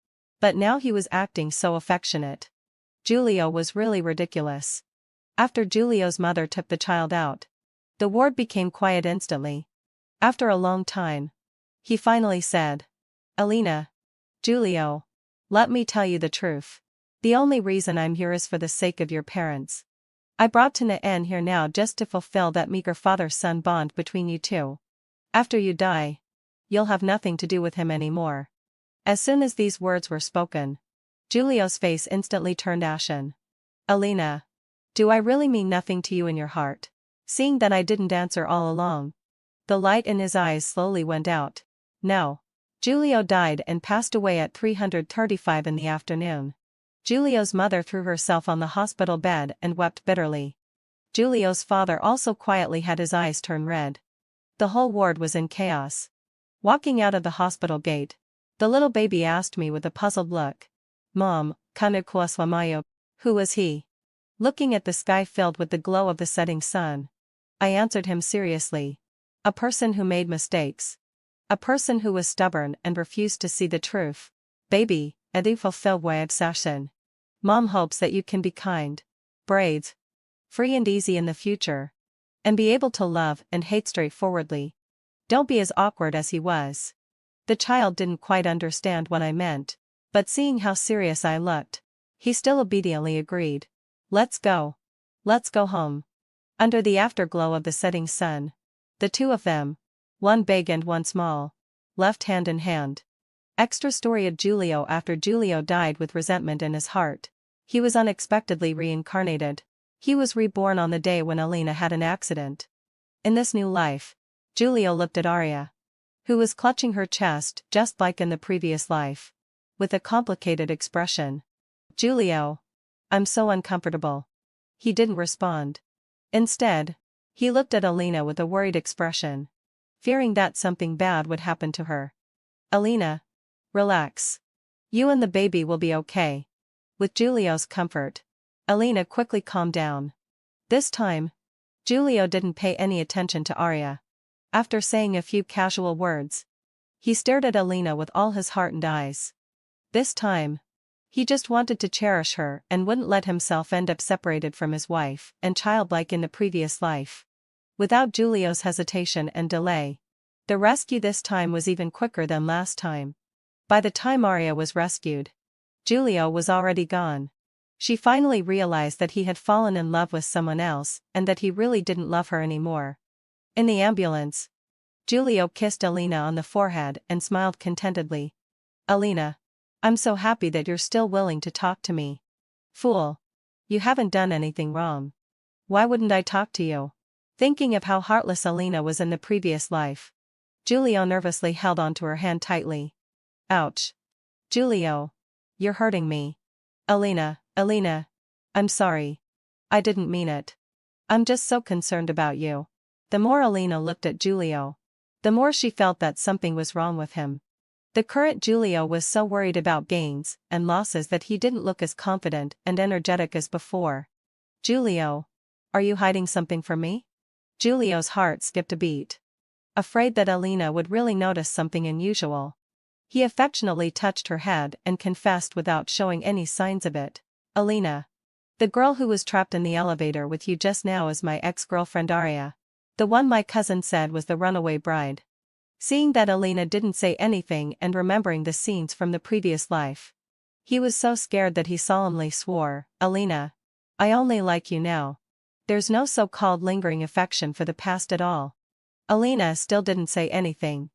but now he was acting so affectionate. Giulio was really ridiculous. After Giulio's mother took the child out, the ward became quiet instantly. After a long time, he finally said, "Elena, Giulio, let me tell you the truth. The only reason I'm here is for the sake of your parents. I brought Lynn here now just to fulfill that meager father-son bond between you two. After you die, you'll have nothing to do with him anymore." As soon as these words were spoken, Giulio's face instantly turned ashen. "Elena, do I really mean nothing to you in your heart?" Seeing that I didn't answer all along, the light in his eyes slowly went out. "No. Giulio died and passed away at 3:35 in the afternoon." Giulio's mother threw herself on the hospital bed and wept bitterly. Giulio's father also quietly had his eyes turn red. The whole ward was in chaos. Walking out of the hospital gate, the little baby asked me with a puzzled look, "Mom, kano kuaswamayo?" Who was he? Looking at the sky filled with the glow of the setting sun, I answered him seriously. "A person who made mistakes. A person who was stubborn and refused to see the truth. Baby, edu fulfill sashin. Mom hopes that you can be kind, brave, free and easy in the future, and be able to love and hate straightforwardly. Don't be as awkward as he was." The child didn't quite understand what I meant, but seeing how serious I looked, he still obediently agreed. "Let's go. Let's go home." Under the afterglow of the setting sun, the two of them, one big and one small, left hand in hand. Extra story of Giulio. After Giulio died with resentment in his heart, he was unexpectedly reincarnated. He was reborn on the day when Alina had an accident. In this new life, Giulio looked at Arya, who was clutching her chest just like in the previous life, with a complicated expression. "Giulio, I'm so uncomfortable." He didn't respond. Instead, he looked at Alina with a worried expression, fearing that something bad would happen to her. "Alina, relax. You and the baby will be okay." With Giulio's comfort, Alina quickly calmed down. This time, Giulio didn't pay any attention to Arya. After saying a few casual words, he stared at Alina with all his heart and eyes. This time, he just wanted to cherish her and wouldn't let himself end up separated from his wife and child like in the previous life. Without Giulio's hesitation and delay, the rescue this time was even quicker than last time. By the time Arya was rescued, Giulio was already gone. She finally realized that he had fallen in love with someone else and that he really didn't love her anymore. In the ambulance, Giulio kissed Alina on the forehead and smiled contentedly. "Alina, I'm so happy that you're still willing to talk to me. Fool. You haven't done anything wrong. Why wouldn't I talk to you?" Thinking of how heartless Alina was in the previous life, Giulio nervously held onto her hand tightly. "Ouch. Giulio. You're hurting me." Alina, I'm sorry. I didn't mean it. I'm just so concerned about you." The more Alina looked at Giulio, the more she felt that something was wrong with him. The current Giulio was so worried about gains and losses that he didn't look as confident and energetic as before. "Giulio, are you hiding something from me?" Giulio's heart skipped a beat. Afraid that Alina would really notice something unusual, he affectionately touched her head and confessed without showing any signs of it. "Alina, the girl who was trapped in the elevator with you just now is my ex-girlfriend Arya. The one my cousin said was the runaway bride." Seeing that Alina didn't say anything and remembering the scenes from the previous life, he was so scared that he solemnly swore, "Alina, I only like you now. There's no so-called lingering affection for the past at all." Alina still didn't say anything,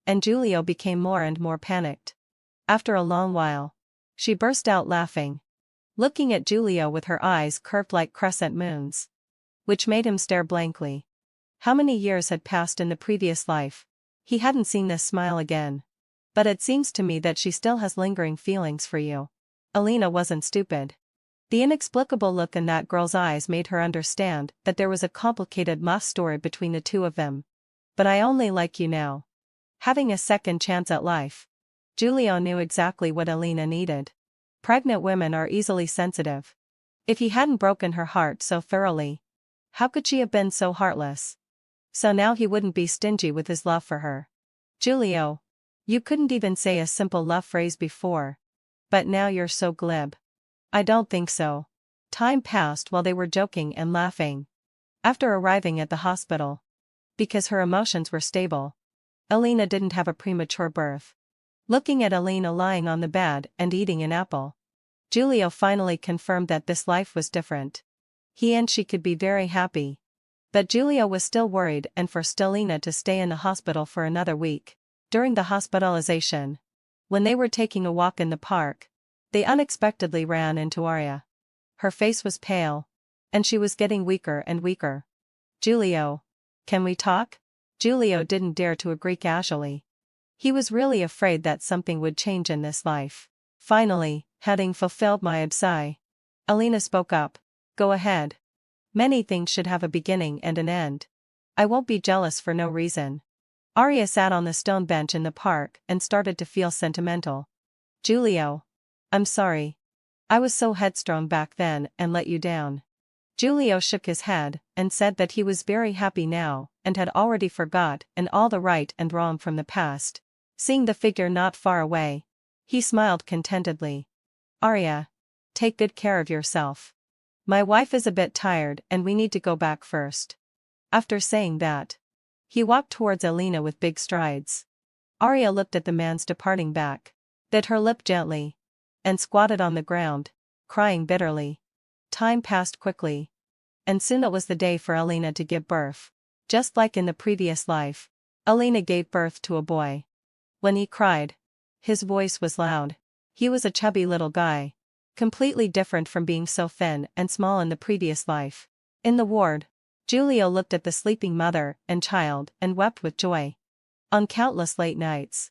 and Giulio became more and more panicked. After a long while, she burst out laughing, looking at Giulio with her eyes curved like crescent moons, which made him stare blankly. How many years had passed in the previous life? He hadn't seen this smile again. "But it seems to me that she still has lingering feelings for you." Alina wasn't stupid. The inexplicable look in that girl's eyes made her understand that there was a complicated love story between the two of them. "But I only like you now." Having a second chance at life, Giulio knew exactly what Alina needed. Pregnant women are easily sensitive. If he hadn't broken her heart so thoroughly, how could she have been so heartless? So now he wouldn't be stingy with his love for her. "Giulio, you couldn't even say a simple love phrase before. But now you're so glib." "I don't think so." Time passed while they were joking and laughing. After arriving at the hospital, because her emotions were stable, Alina didn't have a premature birth. Looking at Alina lying on the bed and eating an apple, Giulio finally confirmed that this life was different. He and she could be very happy. But Giulio was still worried and forced Alina to stay in the hospital for another week. During the hospitalization, when they were taking a walk in the park, they unexpectedly ran into Arya. Her face was pale, and she was getting weaker and weaker. "Giulio, can we talk?" Giulio didn't dare to agree casually. He was really afraid that something would change in this life. Finally, having fulfilled my absai, Alina spoke up. "Go ahead. Many things should have a beginning and an end. I won't be jealous for no reason." Arya sat on the stone bench in the park and started to feel sentimental. "Giulio, I'm sorry. I was so headstrong back then and let you down." Giulio shook his head and said that he was very happy now and had already forgot and all the right and wrong from the past. Seeing the figure not far away, he smiled contentedly. "Arya, take good care of yourself. My wife is a bit tired and we need to go back first." After saying that, he walked towards Alina with big strides. Arya looked at the man's departing back, bit her lip gently, and squatted on the ground, crying bitterly. Time passed quickly, and soon it was the day for Alina to give birth. Just like in the previous life, Alina gave birth to a boy. When he cried, His voice was loud. He was a chubby little guy. Completely different from being so thin and small in the previous life. In the ward, Julio looked at the sleeping mother and child and wept with joy. On countless late nights,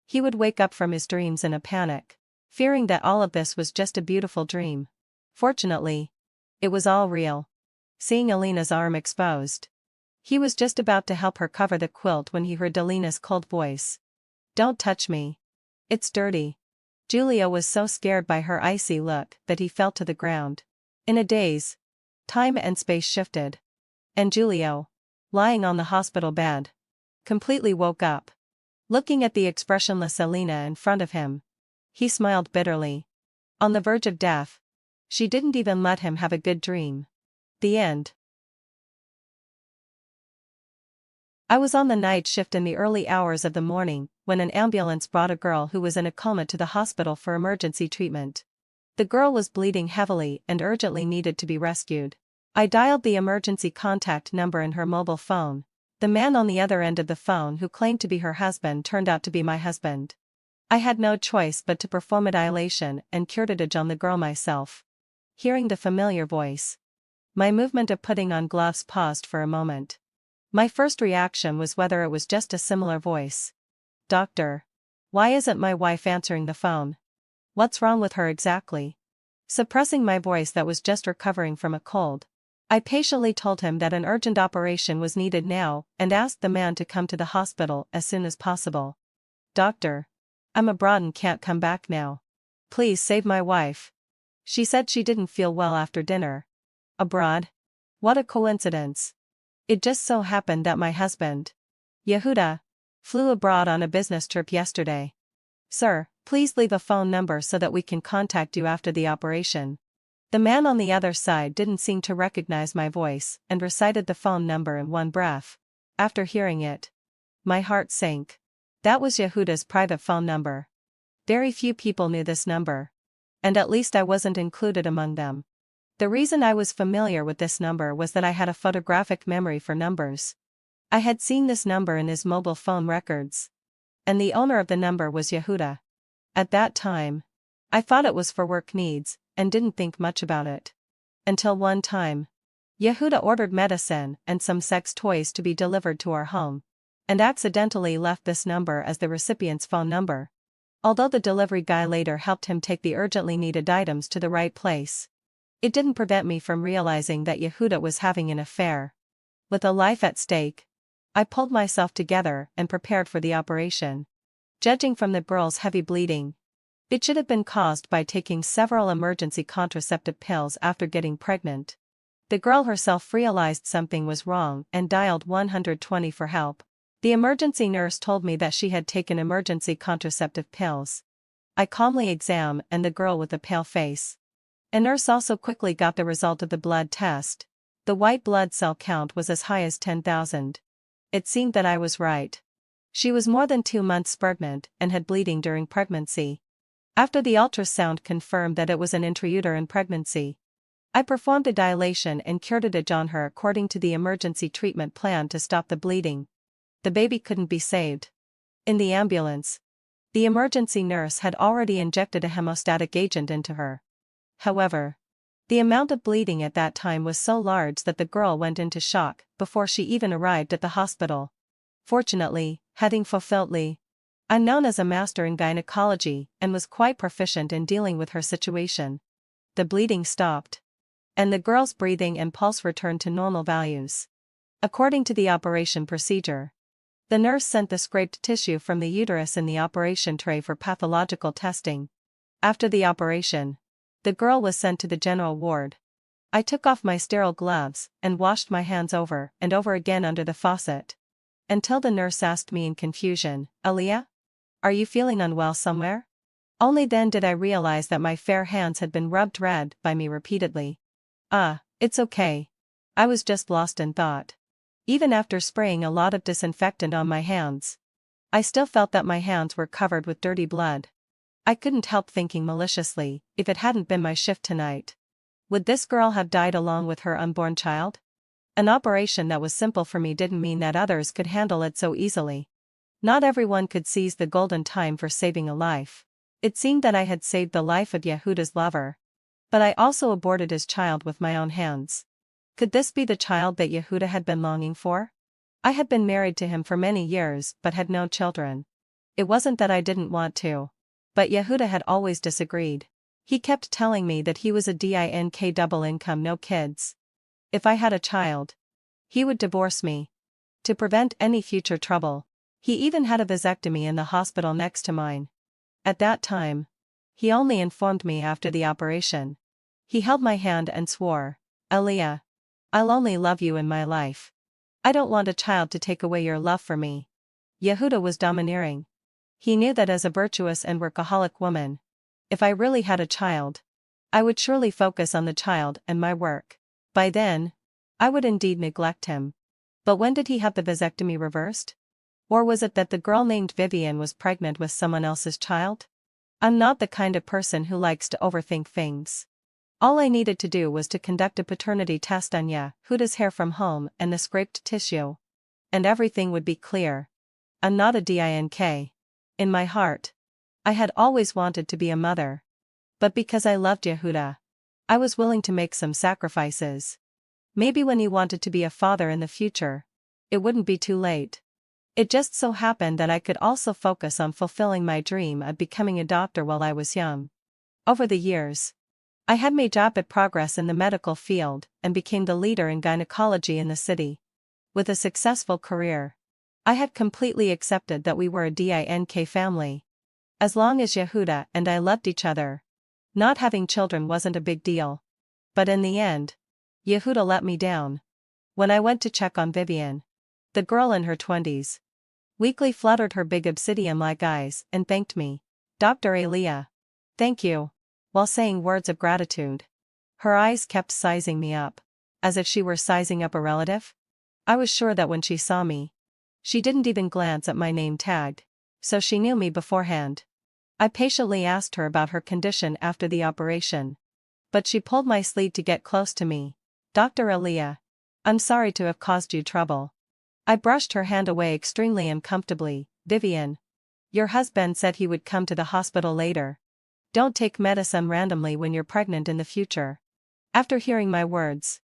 he would wake up from his dreams in a panic, fearing that all of this was just a beautiful dream. Fortunately, it was all real. Seeing Alina's arm exposed, he was just about to help her cover the quilt when he heard Alina's cold voice. "Don't touch me. It's dirty." Julio was so scared by her icy look that he fell to the ground. In a daze, time and space shifted. And Julio, lying on the hospital bed, completely woke up. Looking at the expressionless Alina in front of him, he smiled bitterly. On the verge of death, she didn't even let him have a good dream. The end. I was on the night shift in the early hours of the morning when an ambulance brought a girl who was in a coma to the hospital for emergency treatment. The girl was bleeding heavily and urgently needed to be rescued. I dialed the emergency contact number in her mobile phone. The man on the other end of the phone who claimed to be her husband turned out to be my husband. I had no choice but to perform a dilation and curettage on the girl myself. Hearing the familiar voice, my movement of putting on gloves paused for a moment. My first reaction was whether it was just a similar voice. "Doctor, why isn't my wife answering the phone? What's wrong with her exactly?" Suppressing my voice that was just recovering from a cold, I patiently told him that an urgent operation was needed now and asked the man to come to the hospital as soon as possible. "Doctor, I'm abroad and can't come back now. Please save my wife. She said she didn't feel well after dinner." Abroad? What a coincidence. It just so happened that my husband, Yehuda, flew abroad on a business trip yesterday. "Sir, please leave a phone number so that we can contact you after the operation." The man on the other side didn't seem to recognize my voice and recited the phone number in one breath. After hearing it, my heart sank. That was Yehuda's private phone number. Very few people knew this number. And at least I wasn't included among them. The reason I was familiar with this number was that I had a photographic memory for numbers. I had seen this number in his mobile phone records. And the owner of the number was Yehuda. At that time, I thought it was for work needs, and didn't think much about it. Until one time, Yehuda ordered medicine and some sex toys to be delivered to our home, and accidentally left this number as the recipient's phone number. Although the delivery guy later helped him take the urgently needed items to the right place, it didn't prevent me from realizing that Yehuda was having an affair. With a life at stake, I pulled myself together and prepared for the operation. Judging from the girl's heavy bleeding, it should have been caused by taking several emergency contraceptive pills after getting pregnant. The girl herself realized something was wrong and dialed 120 for help. The emergency nurse told me that she had taken emergency contraceptive pills. I calmly examined the girl with a pale face. A nurse also quickly got the result of the blood test. The white blood cell count was as high as 10,000. It seemed that I was right. She was more than 2 months pregnant and had bleeding during pregnancy. After the ultrasound confirmed that it was an intrauterine pregnancy, I performed a dilation and curettage on her according to the emergency treatment plan to stop the bleeding. The baby couldn't be saved. In the ambulance, the emergency nurse had already injected a hemostatic agent into her. However, the amount of bleeding at that time was so large that the girl went into shock before she even arrived at the hospital. Fortunately, having fulfilled I'm known as a master in gynecology and was quite proficient in dealing with her situation. The bleeding stopped, and the girl's breathing and pulse returned to normal values. According to the operation procedure, the nurse sent the scraped tissue from the uterus in the operation tray for pathological testing. After the operation, the girl was sent to the general ward. I took off my sterile gloves and washed my hands over and over again under the faucet, until the nurse asked me in confusion, "Aliyah? Are you feeling unwell somewhere?" Only then did I realize that my fair hands had been rubbed red by me repeatedly. It's okay. I was just lost in thought. Even after spraying a lot of disinfectant on my hands, I still felt that my hands were covered with dirty blood. I couldn't help thinking maliciously, if it hadn't been my shift tonight, would this girl have died along with her unborn child? An operation that was simple for me didn't mean that others could handle it so easily. Not everyone could seize the golden time for saving a life. It seemed that I had saved the life of Yehuda's lover. But I also aborted his child with my own hands. Could this be the child that Yehuda had been longing for? I had been married to him for many years but had no children. It wasn't that I didn't want to. But Yehuda had always disagreed. He kept telling me that he was a dink double income, no kids. If I had a child, he would divorce me. To prevent any future trouble, he even had a vasectomy in the hospital next to mine. At that time, he only informed me after the operation. He held my hand and swore, "Aliyah, I'll only love you in my life. I don't want a child to take away your love for me." Yehuda was domineering. He knew that as a virtuous and workaholic woman, if I really had a child, I would surely focus on the child and my work. By then, I would indeed neglect him. But when did he have the vasectomy reversed? Or was it that the girl named Vivian was pregnant with someone else's child? I'm not the kind of person who likes to overthink things. All I needed to do was to conduct a paternity test on Yehuda's hair from home and the scraped tissue. And everything would be clear. I'm not a dink. In my heart, I had always wanted to be a mother. But because I loved Yehuda, I was willing to make some sacrifices. Maybe when he wanted to be a father in the future, it wouldn't be too late. It just so happened that I could also focus on fulfilling my dream of becoming a doctor while I was young. Over the years, I had made rapid progress in the medical field and became the leader in gynecology in the city. With a successful career, I had completely accepted that we were a dink family. As long as Yehuda and I loved each other, not having children wasn't a big deal. But in the end, Yehuda let me down. When I went to check on Vivian, the girl in her 20s, weakly fluttered her big obsidian-like eyes and thanked me, "Dr. Aliyah. Thank you," while saying words of gratitude. Her eyes kept sizing me up, as if she were sizing up a relative. I was sure that when she saw me, she didn't even glance at my name tag, so she knew me beforehand. I patiently asked her about her condition after the operation. But she pulled my sleeve to get close to me. "Dr. Aliyah, I'm sorry to have caused you trouble." I brushed her hand away extremely uncomfortably. "Vivian, your husband said he would come to the hospital later. Don't take medicine randomly when you're pregnant in the future." After hearing my words,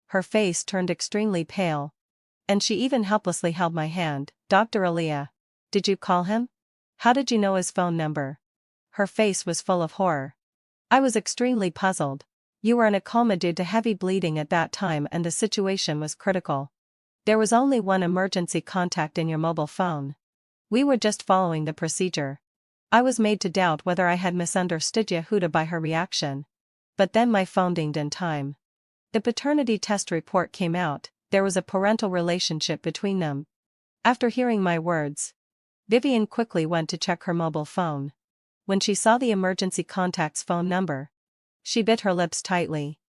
her face turned extremely pale. And she even helplessly held my hand. "Dr. Aliyah, did you call him? How did you know his phone number?" Her face was full of horror. I was extremely puzzled. "You were in a coma due to heavy bleeding at that time and the situation was critical. There was only one emergency contact in your mobile phone. We were just following the procedure." I was made to doubt whether I had misunderstood Yehuda by her reaction. But then my phone dinged in time. The paternity test report came out. There was a parental relationship between them. After hearing my words, Vivian quickly went to check her mobile phone. When she saw the emergency contact's phone number, she bit her lips tightly.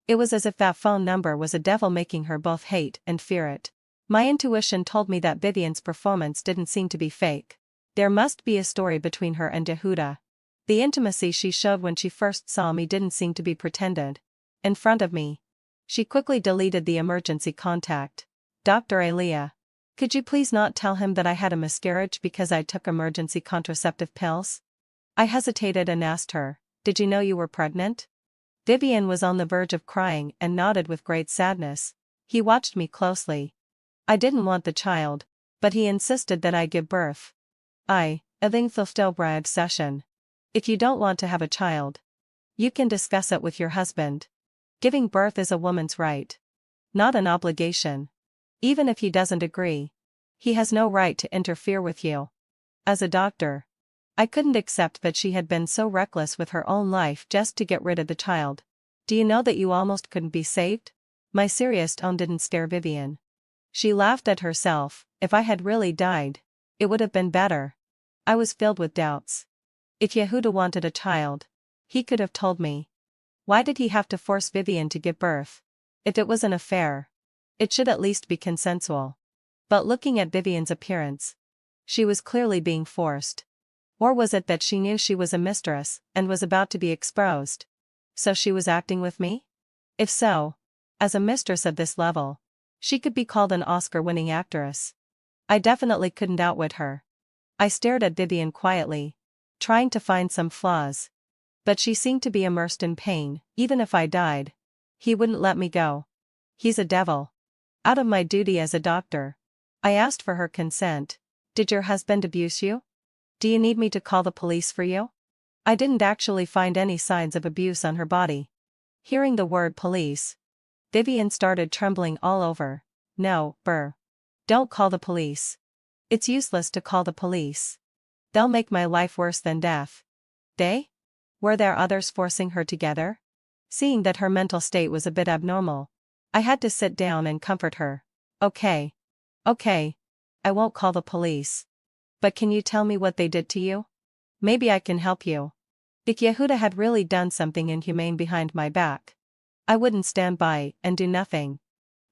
It was as if that phone number was a devil making her both hate and fear it. My intuition told me that Vivian's performance didn't seem to be fake. There must be a story between her and Yehuda. The intimacy she showed when she first saw me didn't seem to be pretended. In front of me, she quickly deleted the emergency contact. "Dr. Aliyah, could you please not tell him that I had a miscarriage because I took emergency contraceptive pills?" I hesitated and asked her, "Did you know you were pregnant?" Vivian was on the verge of crying and nodded with great sadness. He watched me closely. I didn't want the child, but he insisted that I give birth. I think fulfilled obsession. If you don't want to have a child, you can discuss it with your husband. Giving birth is a woman's right, not an obligation. Even if he doesn't agree, he has no right to interfere with you. As a doctor, I couldn't accept that she had been so reckless with her own life just to get rid of the child. "Do you know that you almost couldn't be saved?" My serious tone didn't scare Vivian. She laughed at herself. "If I had really died, it would have been better." I was filled with doubts. If Yehuda wanted a child, he could have told me. Why did he have to force Vivian to give birth? If it was an affair, it should at least be consensual. But looking at Vivian's appearance, she was clearly being forced. Or was it that she knew she was a mistress and was about to be exposed? So she was acting with me? If so, as a mistress of this level, she could be called an Oscar-winning actress. I definitely couldn't outwit her. I stared at Vivian quietly, trying to find some flaws. But she seemed to be immersed in pain. Even if I died, he wouldn't let me go. He's a devil. Out of my duty as a doctor, I asked for her consent. Did your husband abuse you? Do you need me to call the police for you? I didn't actually find any signs of abuse on her body. Hearing the word police, Vivian started trembling all over. No, don't call the police. It's useless to call the police. They'll make my life worse than death. They? Were there others forcing her together? Seeing that her mental state was a bit abnormal, I had to sit down and comfort her. Okay. I won't call the police. But can you tell me what they did to you? Maybe I can help you. If Yehuda had really done something inhumane behind my back, I wouldn't stand by and do nothing.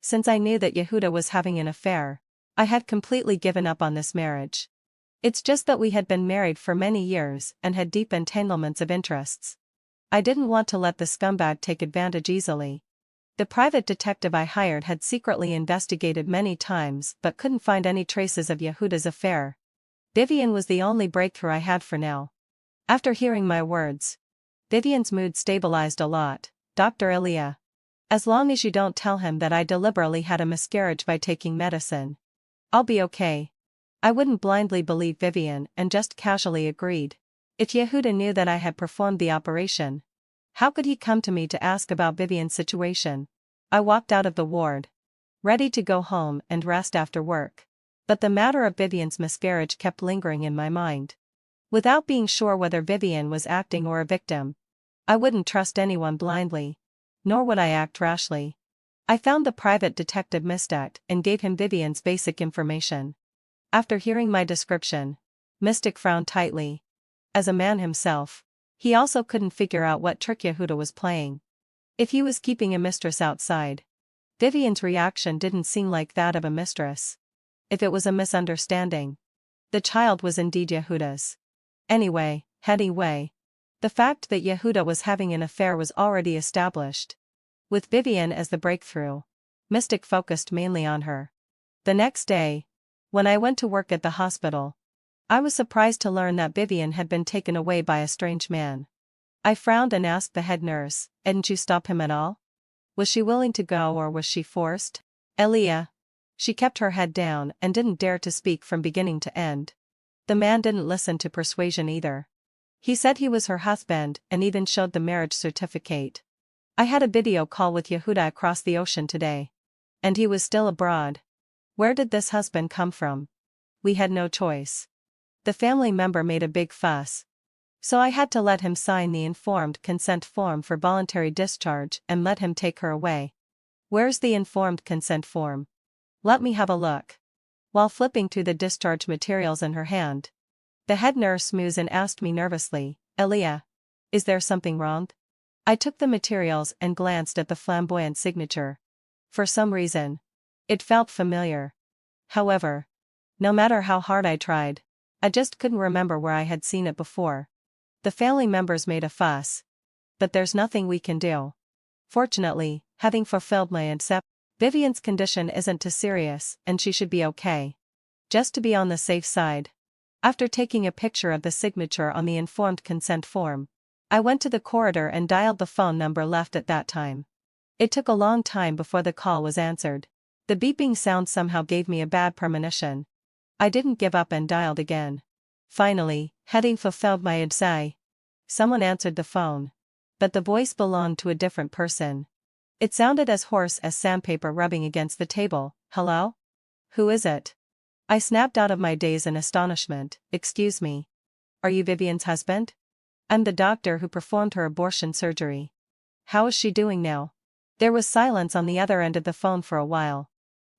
Since I knew that Yehuda was having an affair, I had completely given up on this marriage. It's just that we had been married for many years and had deep entanglements of interests. I didn't want to let the scumbag take advantage easily. The private detective I hired had secretly investigated many times but couldn't find any traces of Yehuda's affair. Vivian was the only breakthrough I had for now. After hearing my words, Vivian's mood stabilized a lot. Dr. Elia. As long as you don't tell him that I deliberately had a miscarriage by taking medicine, I'll be okay. I wouldn't blindly believe Vivian and just casually agreed. If Yehuda knew that I had performed the operation, how could he come to me to ask about Vivian's situation? I walked out of the ward, ready to go home and rest after work. But the matter of Vivian's miscarriage kept lingering in my mind. Without being sure whether Vivian was acting or a victim, I wouldn't trust anyone blindly, nor would I act rashly. I found the private detective Mystic and gave him Vivian's basic information. After hearing my description, Mystic frowned tightly. As a man himself, he also couldn't figure out what trick Yehuda was playing. If he was keeping a mistress outside, Vivian's reaction didn't seem like that of a mistress. If it was a misunderstanding, the child was indeed Yehuda's. Anyway, the fact that Yehuda was having an affair was already established. With Vivian as the breakthrough, Mystic focused mainly on her. The next day, when I went to work at the hospital, I was surprised to learn that Vivian had been taken away by a strange man. I frowned and asked the head nurse, "Didn't you stop him at all? Was she willing to go or was she forced?" Elia. She kept her head down and didn't dare to speak from beginning to end. The man didn't listen to persuasion either. He said he was her husband and even showed the marriage certificate. I had a video call with Yehuda across the ocean today. And he was still abroad. Where did this husband come from? We had no choice. The family member made a big fuss. So I had to let him sign the informed consent form for voluntary discharge and let him take her away. Where's the informed consent form? Let me have a look. While flipping through the discharge materials in her hand, the head nurse mused and asked me nervously, "Elia, is there something wrong?" I took the materials and glanced at the flamboyant signature. For some reason, it felt familiar. However, no matter how hard I tried, I just couldn't remember where I had seen it before. The family members made a fuss. But there's nothing we can do. Fortunately, having fulfilled my accept, Vivian's condition isn't too serious and she should be okay. Just to be on the safe side. After taking a picture of the signature on the informed consent form, I went to the corridor and dialed the phone number left at that time. It took a long time before the call was answered. The beeping sound somehow gave me a bad premonition. I didn't give up and dialed again. Finally, having fulfilled my desire, someone answered the phone. But the voice belonged to a different person. It sounded as hoarse as sandpaper rubbing against the table. "Hello? Who is it?" I snapped out of my daze in astonishment. "Excuse me. Are you Vivian's husband? I'm the doctor who performed her abortion surgery. How is she doing now?" There was silence on the other end of the phone for a while.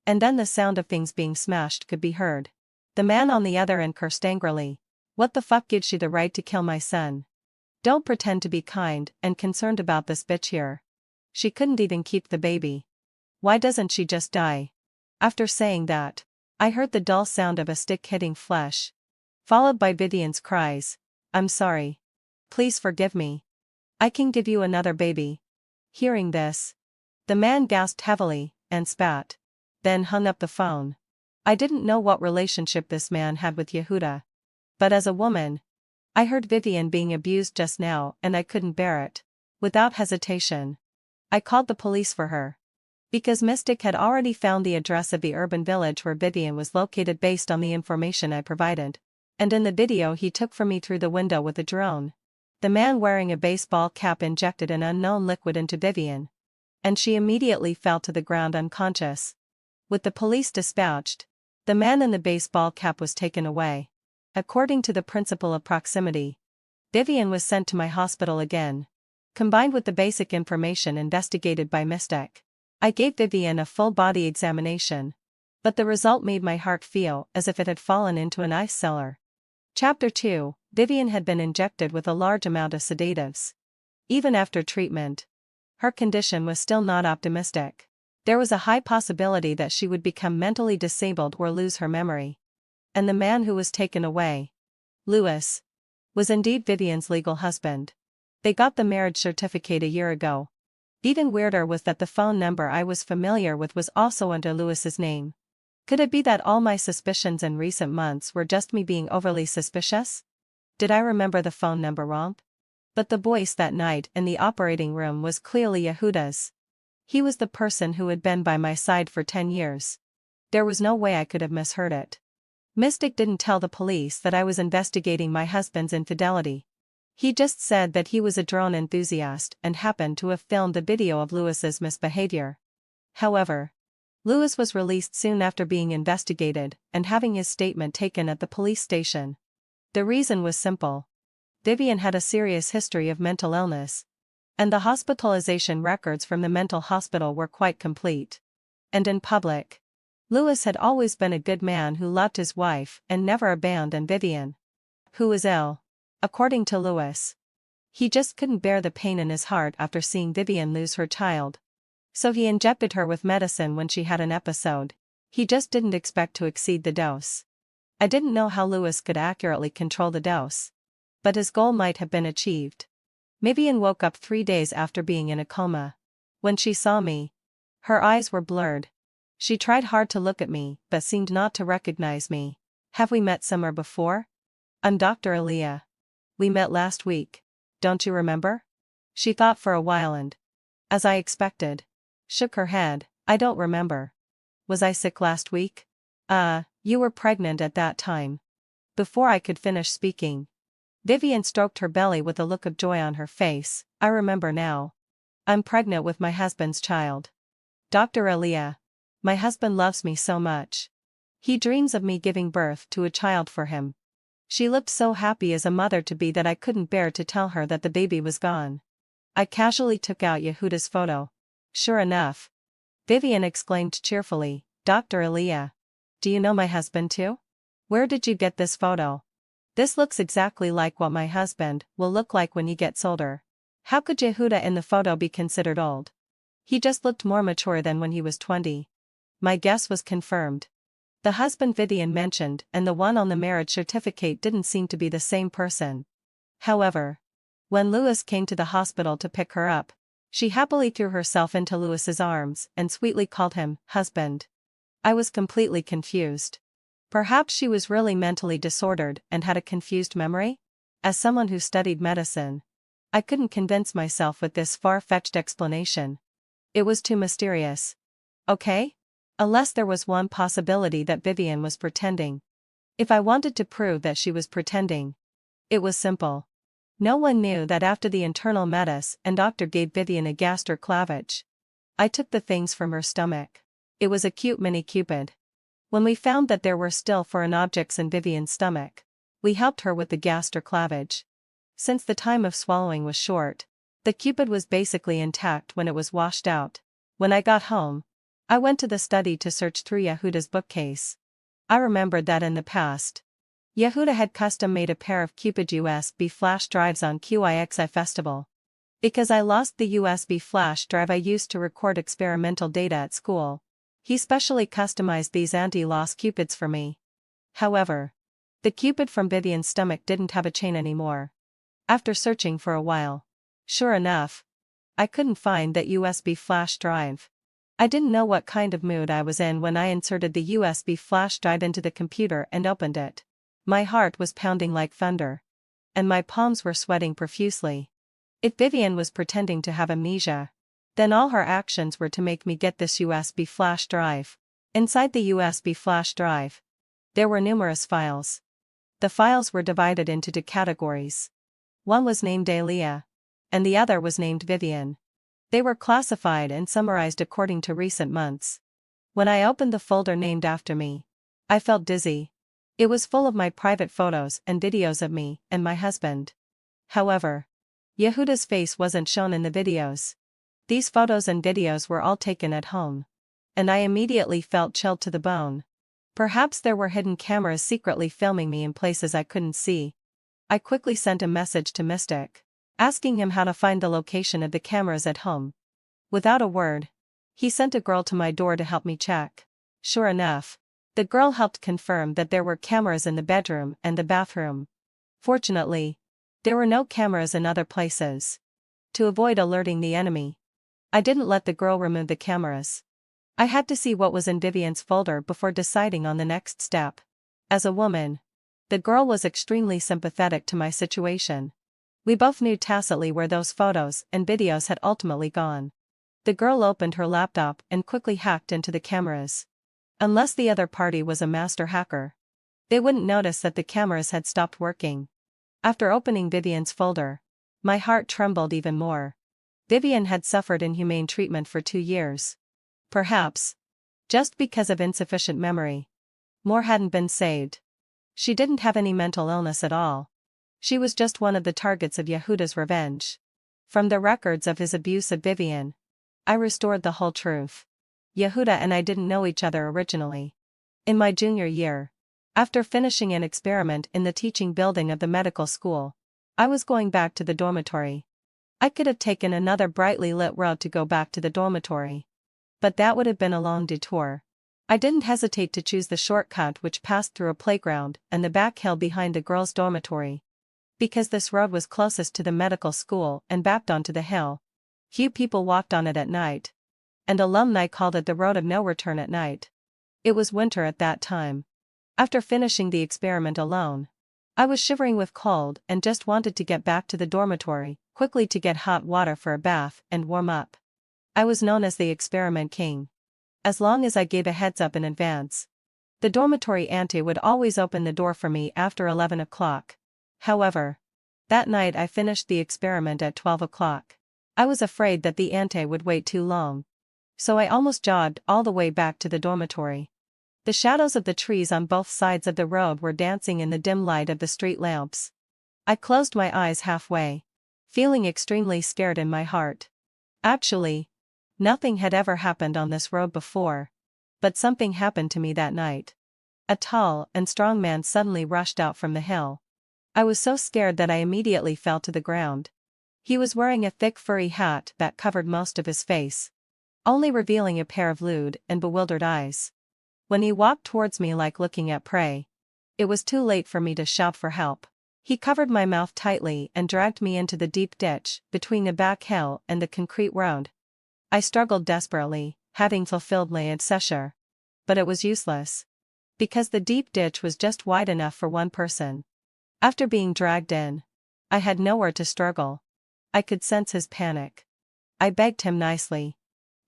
And then the sound of things being smashed could be heard. The man on the other end cursed angrily. "What the fuck gives you the right to kill my son? Don't pretend to be kind and concerned about this bitch here. She couldn't even keep the baby. Why doesn't she just die?" After saying that, I heard the dull sound of a stick hitting flesh, followed by Vivian's cries, "I'm sorry. Please forgive me. I can give you another baby." Hearing this, the man gasped heavily and spat, then hung up the phone. I didn't know what relationship this man had with Yehuda. But as a woman, I heard Vivian being abused just now and I couldn't bear it. Without hesitation, I called the police for her. Because Mystic had already found the address of the urban village where Vivian was located based on the information I provided. And in the video he took from me through the window with a drone, the man wearing a baseball cap injected an unknown liquid into Vivian, and she immediately fell to the ground unconscious. With the police dispatched, the man in the baseball cap was taken away. According to the principle of proximity, Vivian was sent to my hospital again. Combined with the basic information investigated by Mystic, I gave Vivian a full-body examination. But the result made my heart feel as if it had fallen into an ice cellar. Chapter 2. Vivian had been injected with a large amount of sedatives. Even after treatment, her condition was still not optimistic. There was a high possibility that she would become mentally disabled or lose her memory. And the man who was taken away, Lewis, was indeed Vivian's legal husband. They got the marriage certificate a year ago. Even weirder was that the phone number I was familiar with was also under Lewis's name. Could it be that all my suspicions in recent months were just me being overly suspicious? Did I remember the phone number wrong? But the voice that night in the operating room was clearly Yehuda's. He was the person who had been by my side for 10 years. There was no way I could have misheard it. Mystic didn't tell the police that I was investigating my husband's infidelity. He just said that he was a drone enthusiast and happened to have filmed a video of Lewis's misbehavior. However, Lewis was released soon after being investigated and having his statement taken at the police station. The reason was simple. Vivian had a serious history of mental illness, and the hospitalization records from the mental hospital were quite complete. And in public, Lewis had always been a good man who loved his wife and never abandoned Vivian, who was ill. According to Lewis, he just couldn't bear the pain in his heart after seeing Vivian lose her child. So he injected her with medicine when she had an episode. He just didn't expect to exceed the dose. I didn't know how Lewis could accurately control the dose, but his goal might have been achieved. Vivian woke up 3 days after being in a coma. When she saw me, her eyes were blurred. She tried hard to look at me but seemed not to recognize me. Have we met somewhere before? I'm Dr. Aaliyah. We met last week. Don't you remember? She thought for a while and, as I expected, shook her head. I don't remember. Was I sick last week? You were pregnant at that time. Before I could finish speaking, Vivian stroked her belly with a look of joy on her face. I remember now. I'm pregnant with my husband's child. Dr. Aaliyah. My husband loves me so much. He dreams of me giving birth to a child for him. She looked so happy as a mother-to-be that I couldn't bear to tell her that the baby was gone. I casually took out Yehuda's photo. Sure enough, Vivian exclaimed cheerfully, Dr. Aaliyah. Do you know my husband too? Where did you get this photo? This looks exactly like what my husband will look like when he gets older. How could Yehuda in the photo be considered old? He just looked more mature than when he was 20. My guess was confirmed. The husband Vivian mentioned and the one on the marriage certificate didn't seem to be the same person. However, when Lewis came to the hospital to pick her up, she happily threw herself into Lewis's arms and sweetly called him husband. I was completely confused. Perhaps she was really mentally disordered and had a confused memory? As someone who studied medicine, I couldn't convince myself with this far-fetched explanation. It was too mysterious. Okay? Unless there was one possibility that Vivian was pretending. If I wanted to prove that she was pretending, it was simple. No one knew that after the internal medicine and doctor gave Vivian a gastric clavage. I took the things from her stomach. It was a cute mini Cupid. When we found that there were still foreign objects in Vivian's stomach, we helped her with the gastric clavage. Since the time of swallowing was short, the Cupid was basically intact when it was washed out. When I got home, I went to the study to search through Yehuda's bookcase. I remembered that in the past, Yehuda had custom-made a pair of Cupid USB flash drives on QIXI Festival. Because I lost the USB flash drive I used to record experimental data at school, he specially customized these anti-loss Cupids for me. However, the Cupid from Vivian's stomach didn't have a chain anymore. After searching for a while, sure enough, I couldn't find that USB flash drive. I didn't know what kind of mood I was in when I inserted the USB flash drive into the computer and opened it. My heart was pounding like thunder. And my palms were sweating profusely. If Vivian was pretending to have amnesia, then all her actions were to make me get this USB flash drive. Inside the USB flash drive, there were numerous files. The files were divided into two categories. One was named Alia, and the other was named Vivian. They were classified and summarized according to recent months. When I opened the folder named after me, I felt dizzy. It was full of my private photos and videos of me and my husband. However, Yehuda's face wasn't shown in the videos. These photos and videos were all taken at home. And I immediately felt chilled to the bone. Perhaps there were hidden cameras secretly filming me in places I couldn't see. I quickly sent a message to Mystic, asking him how to find the location of the cameras at home. Without a word, he sent a girl to my door to help me check. Sure enough, the girl helped confirm that there were cameras in the bedroom and the bathroom. Fortunately, there were no cameras in other places. To avoid alerting the enemy, I didn't let the girl remove the cameras. I had to see what was in Vivian's folder before deciding on the next step. As a woman, the girl was extremely sympathetic to my situation. We both knew tacitly where those photos and videos had ultimately gone. The girl opened her laptop and quickly hacked into the cameras. Unless the other party was a master hacker, they wouldn't notice that the cameras had stopped working. After opening Vivian's folder, my heart trembled even more. Vivian had suffered inhumane treatment for 2 years. Perhaps, just because of insufficient memory, more hadn't been saved. She didn't have any mental illness at all. She was just one of the targets of Yehuda's revenge. From the records of his abuse of Vivian, I restored the whole truth. Yehuda and I didn't know each other originally. In my junior year, after finishing an experiment in the teaching building of the medical school, I was going back to the dormitory. I could have taken another brightly lit road to go back to the dormitory. But that would have been a long detour. I didn't hesitate to choose the shortcut which passed through a playground and the back hill behind the girls' dormitory. Because this road was closest to the medical school and backed onto the hill, few people walked on it at night. And alumni called it the road of no return at night. It was winter at that time. After finishing the experiment alone, I was shivering with cold and just wanted to get back to the dormitory, quickly to get hot water for a bath and warm up. I was known as the experiment king. As long as I gave a heads up in advance, the dormitory auntie would always open the door for me after 11 o'clock. However, that night I finished the experiment at 12 o'clock. I was afraid that the auntie would wait too long. So I almost jogged all the way back to the dormitory. The shadows of the trees on both sides of the road were dancing in the dim light of the street lamps. I closed my eyes halfway, feeling extremely scared in my heart. Actually, nothing had ever happened on this road before. But something happened to me that night. A tall and strong man suddenly rushed out from the hill. I was so scared that I immediately fell to the ground. He was wearing a thick furry hat that covered most of his face, only revealing a pair of lewd and bewildered eyes. When he walked towards me like looking at prey, it was too late for me to shout for help. He covered my mouth tightly and dragged me into the deep ditch between the back hill and the concrete road. I struggled desperately, having fulfilled my adsecher. But it was useless. Because the deep ditch was just wide enough for one person. After being dragged in, I had nowhere to struggle. I could sense his panic. I begged him nicely.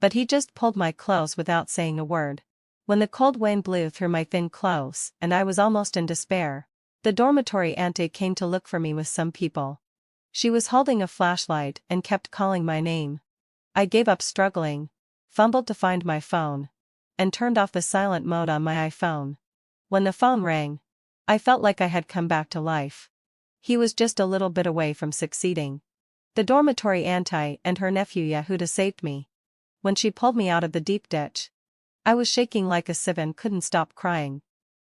But he just pulled my clothes without saying a word. When the cold wind blew through my thin clothes and I was almost in despair, the dormitory auntie came to look for me with some people. She was holding a flashlight and kept calling my name. I gave up struggling, fumbled to find my phone, and turned off the silent mode on my iPhone. When the phone rang, I felt like I had come back to life. He was just a little bit away from succeeding. The dormitory auntie and her nephew Yehuda saved me. When she pulled me out of the deep ditch, I was shaking like a sieve and couldn't stop crying.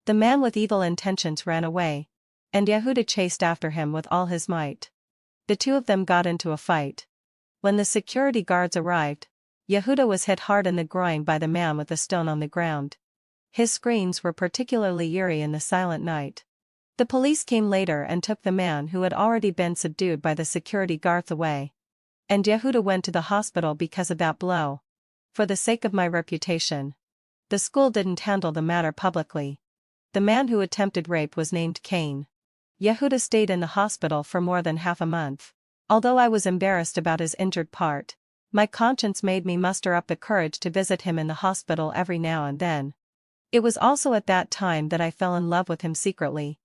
The man with evil intentions ran away, and Yehuda chased after him with all his might. The two of them got into a fight. When the security guards arrived, Yehuda was hit hard in the groin by the man with the stone on the ground. His screams were particularly eerie in the silent night. The police came later and took the man who had already been subdued by the security guards away. And Yehuda went to the hospital because of that blow. For the sake of my reputation, the school didn't handle the matter publicly. The man who attempted rape was named Cain. Yehuda stayed in the hospital for more than half a month. Although I was embarrassed about his injured part, my conscience made me muster up the courage to visit him in the hospital every now and then. It was also at that time that I fell in love with him secretly.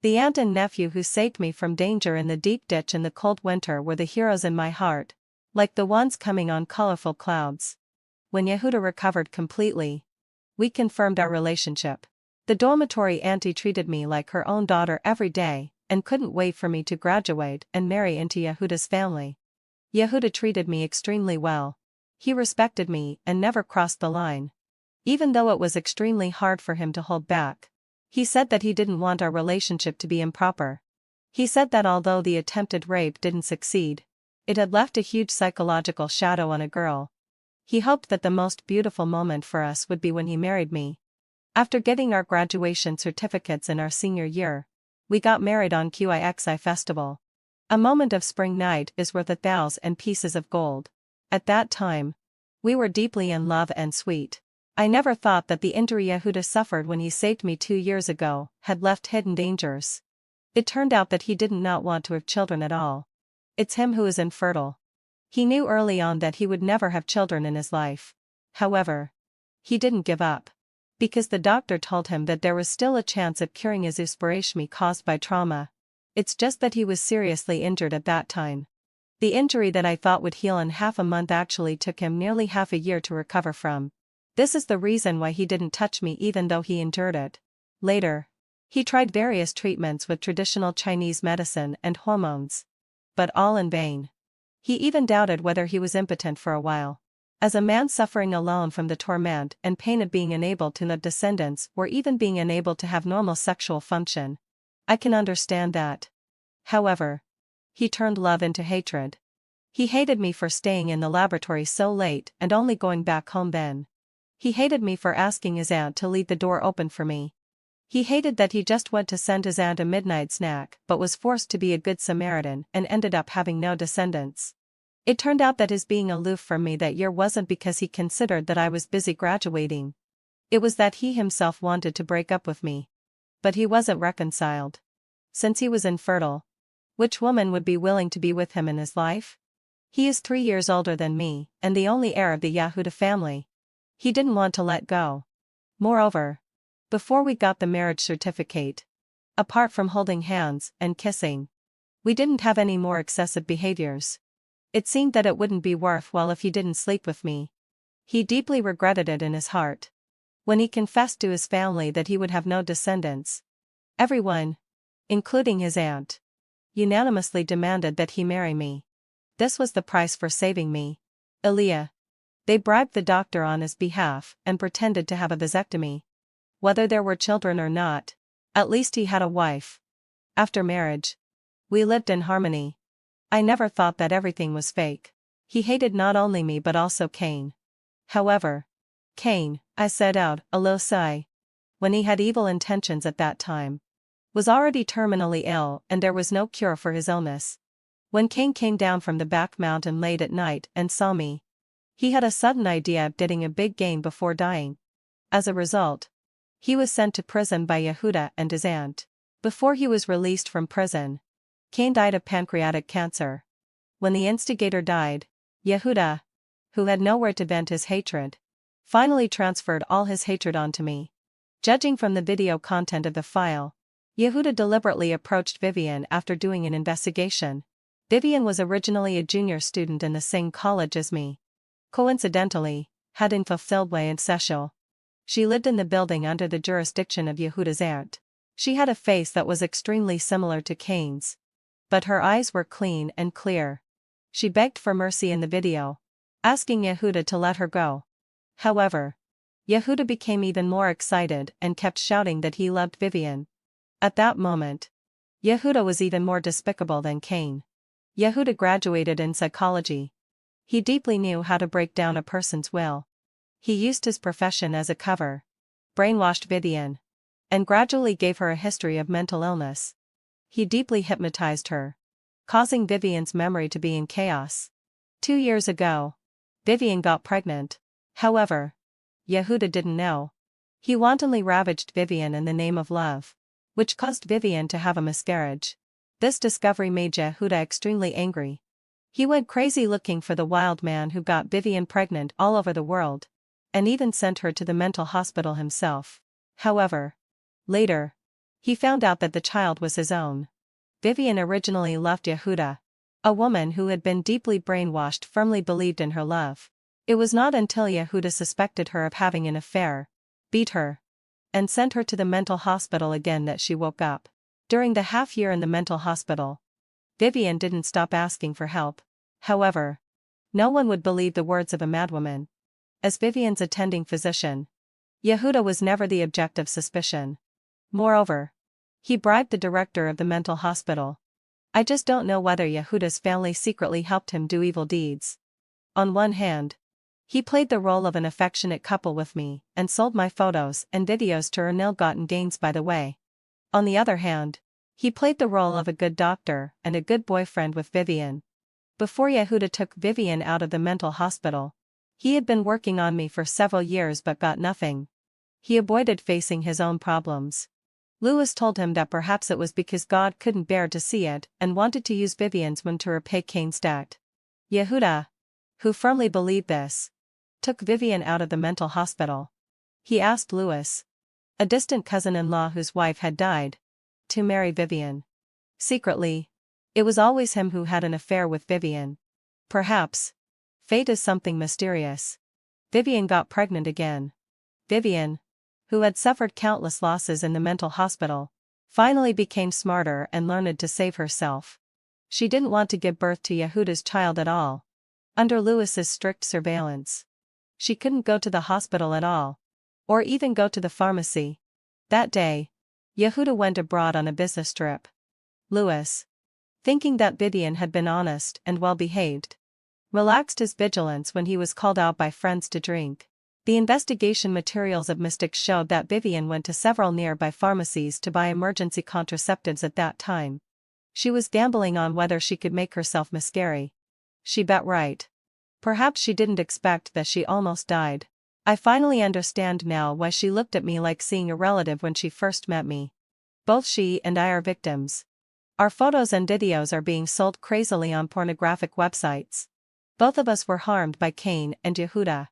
The aunt and nephew who saved me from danger in the deep ditch in the cold winter were the heroes in my heart, like the ones coming on colorful clouds. When Yehuda recovered completely, we confirmed our relationship. The dormitory auntie treated me like her own daughter every day, and couldn't wait for me to graduate and marry into Yehuda's family. Yehuda treated me extremely well. He respected me and never crossed the line. Even though it was extremely hard for him to hold back. He said that he didn't want our relationship to be improper. He said that although the attempted rape didn't succeed, it had left a huge psychological shadow on a girl. He hoped that the most beautiful moment for us would be when he married me. After getting our graduation certificates in our senior year, we got married on QIXI Festival. A moment of spring night is worth 1,000 pieces of gold. At that time, we were deeply in love and sweet. I never thought that the injury Yehuda suffered when he saved me 2 years ago had left hidden dangers. It turned out that he didn't not want to have children at all. It's him who is infertile. He knew early on that he would never have children in his life. However, he didn't give up. Because the doctor told him that there was still a chance of curing his usparashmi caused by trauma. It's just that he was seriously injured at that time. The injury that I thought would heal in half a month actually took him nearly half a year to recover from. This is the reason why he didn't touch me even though he endured it. Later, he tried various treatments with traditional Chinese medicine and hormones. But all in vain. He even doubted whether he was impotent for a while. As a man suffering alone from the torment and pain of being unable to have descendants or even being unable to have normal sexual function, I can understand that. However, he turned love into hatred. He hated me for staying in the laboratory so late and only going back home then. He hated me for asking his aunt to leave the door open for me. He hated that he just went to send his aunt a midnight snack but was forced to be a good Samaritan and ended up having no descendants. It turned out that his being aloof from me that year wasn't because he considered that I was busy graduating. It was that he himself wanted to break up with me. But he wasn't reconciled. Since he was infertile, which woman would be willing to be with him in his life? He is 3 years older than me and the only heir of the Yehuda family. He didn't want to let go. Moreover, before we got the marriage certificate, apart from holding hands and kissing, we didn't have any more excessive behaviors. It seemed that it wouldn't be worthwhile if he didn't sleep with me. He deeply regretted it in his heart. When he confessed to his family that he would have no descendants, everyone, including his aunt, unanimously demanded that he marry me. This was the price for saving me. Elia. They bribed the doctor on his behalf and pretended to have a vasectomy. Whether there were children or not, at least he had a wife. After marriage, we lived in harmony. I never thought that everything was fake. He hated not only me but also Cain. However, Cain, I set out, Alosai, when he had evil intentions at that time, was already terminally ill and there was no cure for his illness. When Cain came down from the back mountain late at night and saw me, he had a sudden idea of getting a big gain before dying. As a result, he was sent to prison by Yehuda and his aunt. Before he was released from prison, Cain died of pancreatic cancer. When the instigator died, Yehuda, who had nowhere to vent his hatred, finally transferred all his hatred onto me. Judging from the video content of the file, Yehuda deliberately approached Vivian after doing an investigation. Vivian was originally a junior student in the same college as me. Coincidentally, hadn't fulfilled way in Sechel. She lived in the building under the jurisdiction of Yehuda's aunt. She had a face that was extremely similar to Cain's. But her eyes were clean and clear. She begged for mercy in the video, asking Yehuda to let her go. However, Yehuda became even more excited and kept shouting that he loved Vivian. At that moment, Yehuda was even more despicable than Cain. Yehuda graduated in psychology. He deeply knew how to break down a person's will. He used his profession as a cover, brainwashed Vivian, and gradually gave her a history of mental illness. He deeply hypnotized her, causing Vivian's memory to be in chaos. 2 years ago, Vivian got pregnant. However, Yehuda didn't know. He wantonly ravaged Vivian in the name of love, which caused Vivian to have a miscarriage. This discovery made Yehuda extremely angry. He went crazy looking for the wild man who got Vivian pregnant all over the world, and even sent her to the mental hospital himself. However, later, he found out that the child was his own. Vivian originally loved Yehuda. A woman who had been deeply brainwashed firmly believed in her love. It was not until Yehuda suspected her of having an affair, beat her, and sent her to the mental hospital again that she woke up. During the half-year in the mental hospital, Vivian didn't stop asking for help. However, no one would believe the words of a madwoman. As Vivian's attending physician, Yehuda was never the object of suspicion. Moreover, he bribed the director of the mental hospital. I just don't know whether Yehuda's family secretly helped him do evil deeds. On one hand, he played the role of an affectionate couple with me and sold my photos and videos to earn ill-gotten gains by the way. On the other hand, he played the role of a good doctor and a good boyfriend with Vivian. Before Yehuda took Vivian out of the mental hospital, he had been working on me for several years but got nothing. He avoided facing his own problems. Lewis told him that perhaps it was because God couldn't bear to see it and wanted to use Vivian's womb to repay Cain's debt. Yehuda, who firmly believed this, took Vivian out of the mental hospital. He asked Lewis, a distant cousin-in-law whose wife had died, to marry Vivian. Secretly, it was always him who had an affair with Vivian. Perhaps fate is something mysterious. Vivian got pregnant again. Vivian, who had suffered countless losses in the mental hospital, finally became smarter and learned to save herself. She didn't want to give birth to Yehuda's child at all. Under Lewis's strict surveillance, she couldn't go to the hospital at all, or even go to the pharmacy. That day, Yehuda went abroad on a business trip. Lewis, thinking that Vivian had been honest and well-behaved, relaxed his vigilance when he was called out by friends to drink. The investigation materials of Mystics showed that Vivian went to several nearby pharmacies to buy emergency contraceptives at that time. She was gambling on whether she could make herself miscarry. She bet right. Perhaps she didn't expect that she almost died. I finally understand now why she looked at me like seeing a relative when she first met me. Both she and I are victims. Our photos and videos are being sold crazily on pornographic websites. Both of us were harmed by Cain and Yehuda.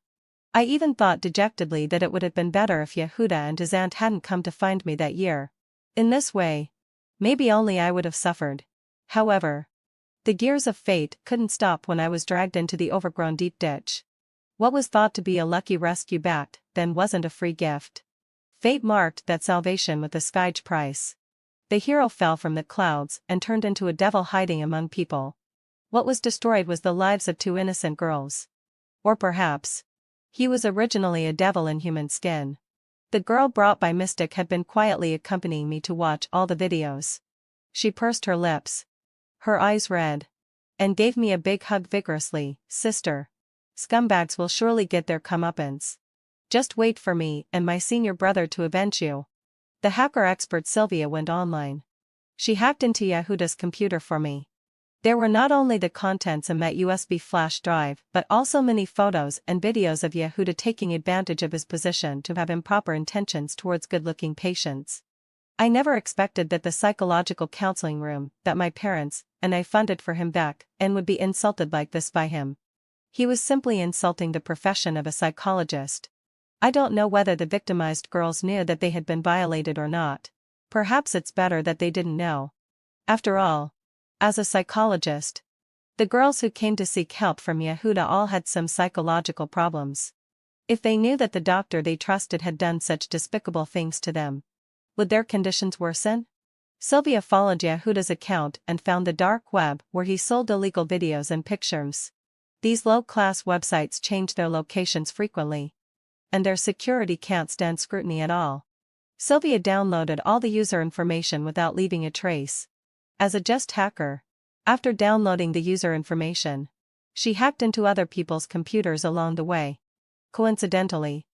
I even thought dejectedly that it would have been better if Yehuda and his aunt hadn't come to find me that year. In this way, maybe only I would have suffered. However, the gears of fate couldn't stop when I was dragged into the overgrown deep ditch. What was thought to be a lucky rescue back then wasn't a free gift. Fate marked that salvation with a skyge price. The hero fell from the clouds and turned into a devil hiding among people. What was destroyed was the lives of two innocent girls. Or perhaps he was originally a devil in human skin. The girl brought by Mystic had been quietly accompanying me to watch all the videos. She pursed her lips, her eyes red, and gave me a big hug vigorously. Sister, scumbags will surely get their comeuppance. Just wait for me and my senior brother to avenge you. The hacker expert Sylvia went online. She hacked into Yehuda's computer for me. There were not only the contents in that USB flash drive but also many photos and videos of Yehuda taking advantage of his position to have improper intentions towards good-looking patients. I never expected that the psychological counseling room that my parents and I funded for him back and would be insulted like this by him. He was simply insulting the profession of a psychologist. I don't know whether the victimized girls knew that they had been violated or not. Perhaps it's better that they didn't know. After all, as a psychologist, the girls who came to seek help from Yehuda all had some psychological problems. If they knew that the doctor they trusted had done such despicable things to them, would their conditions worsen? Sylvia followed Yehuda's account and found the dark web where he sold illegal videos and pictures. These low-class websites change their locations frequently, and their security can't stand scrutiny at all. Sylvia downloaded all the user information without leaving a trace. As a just hacker, after downloading the user information, she hacked into other people's computers along the way. Coincidentally,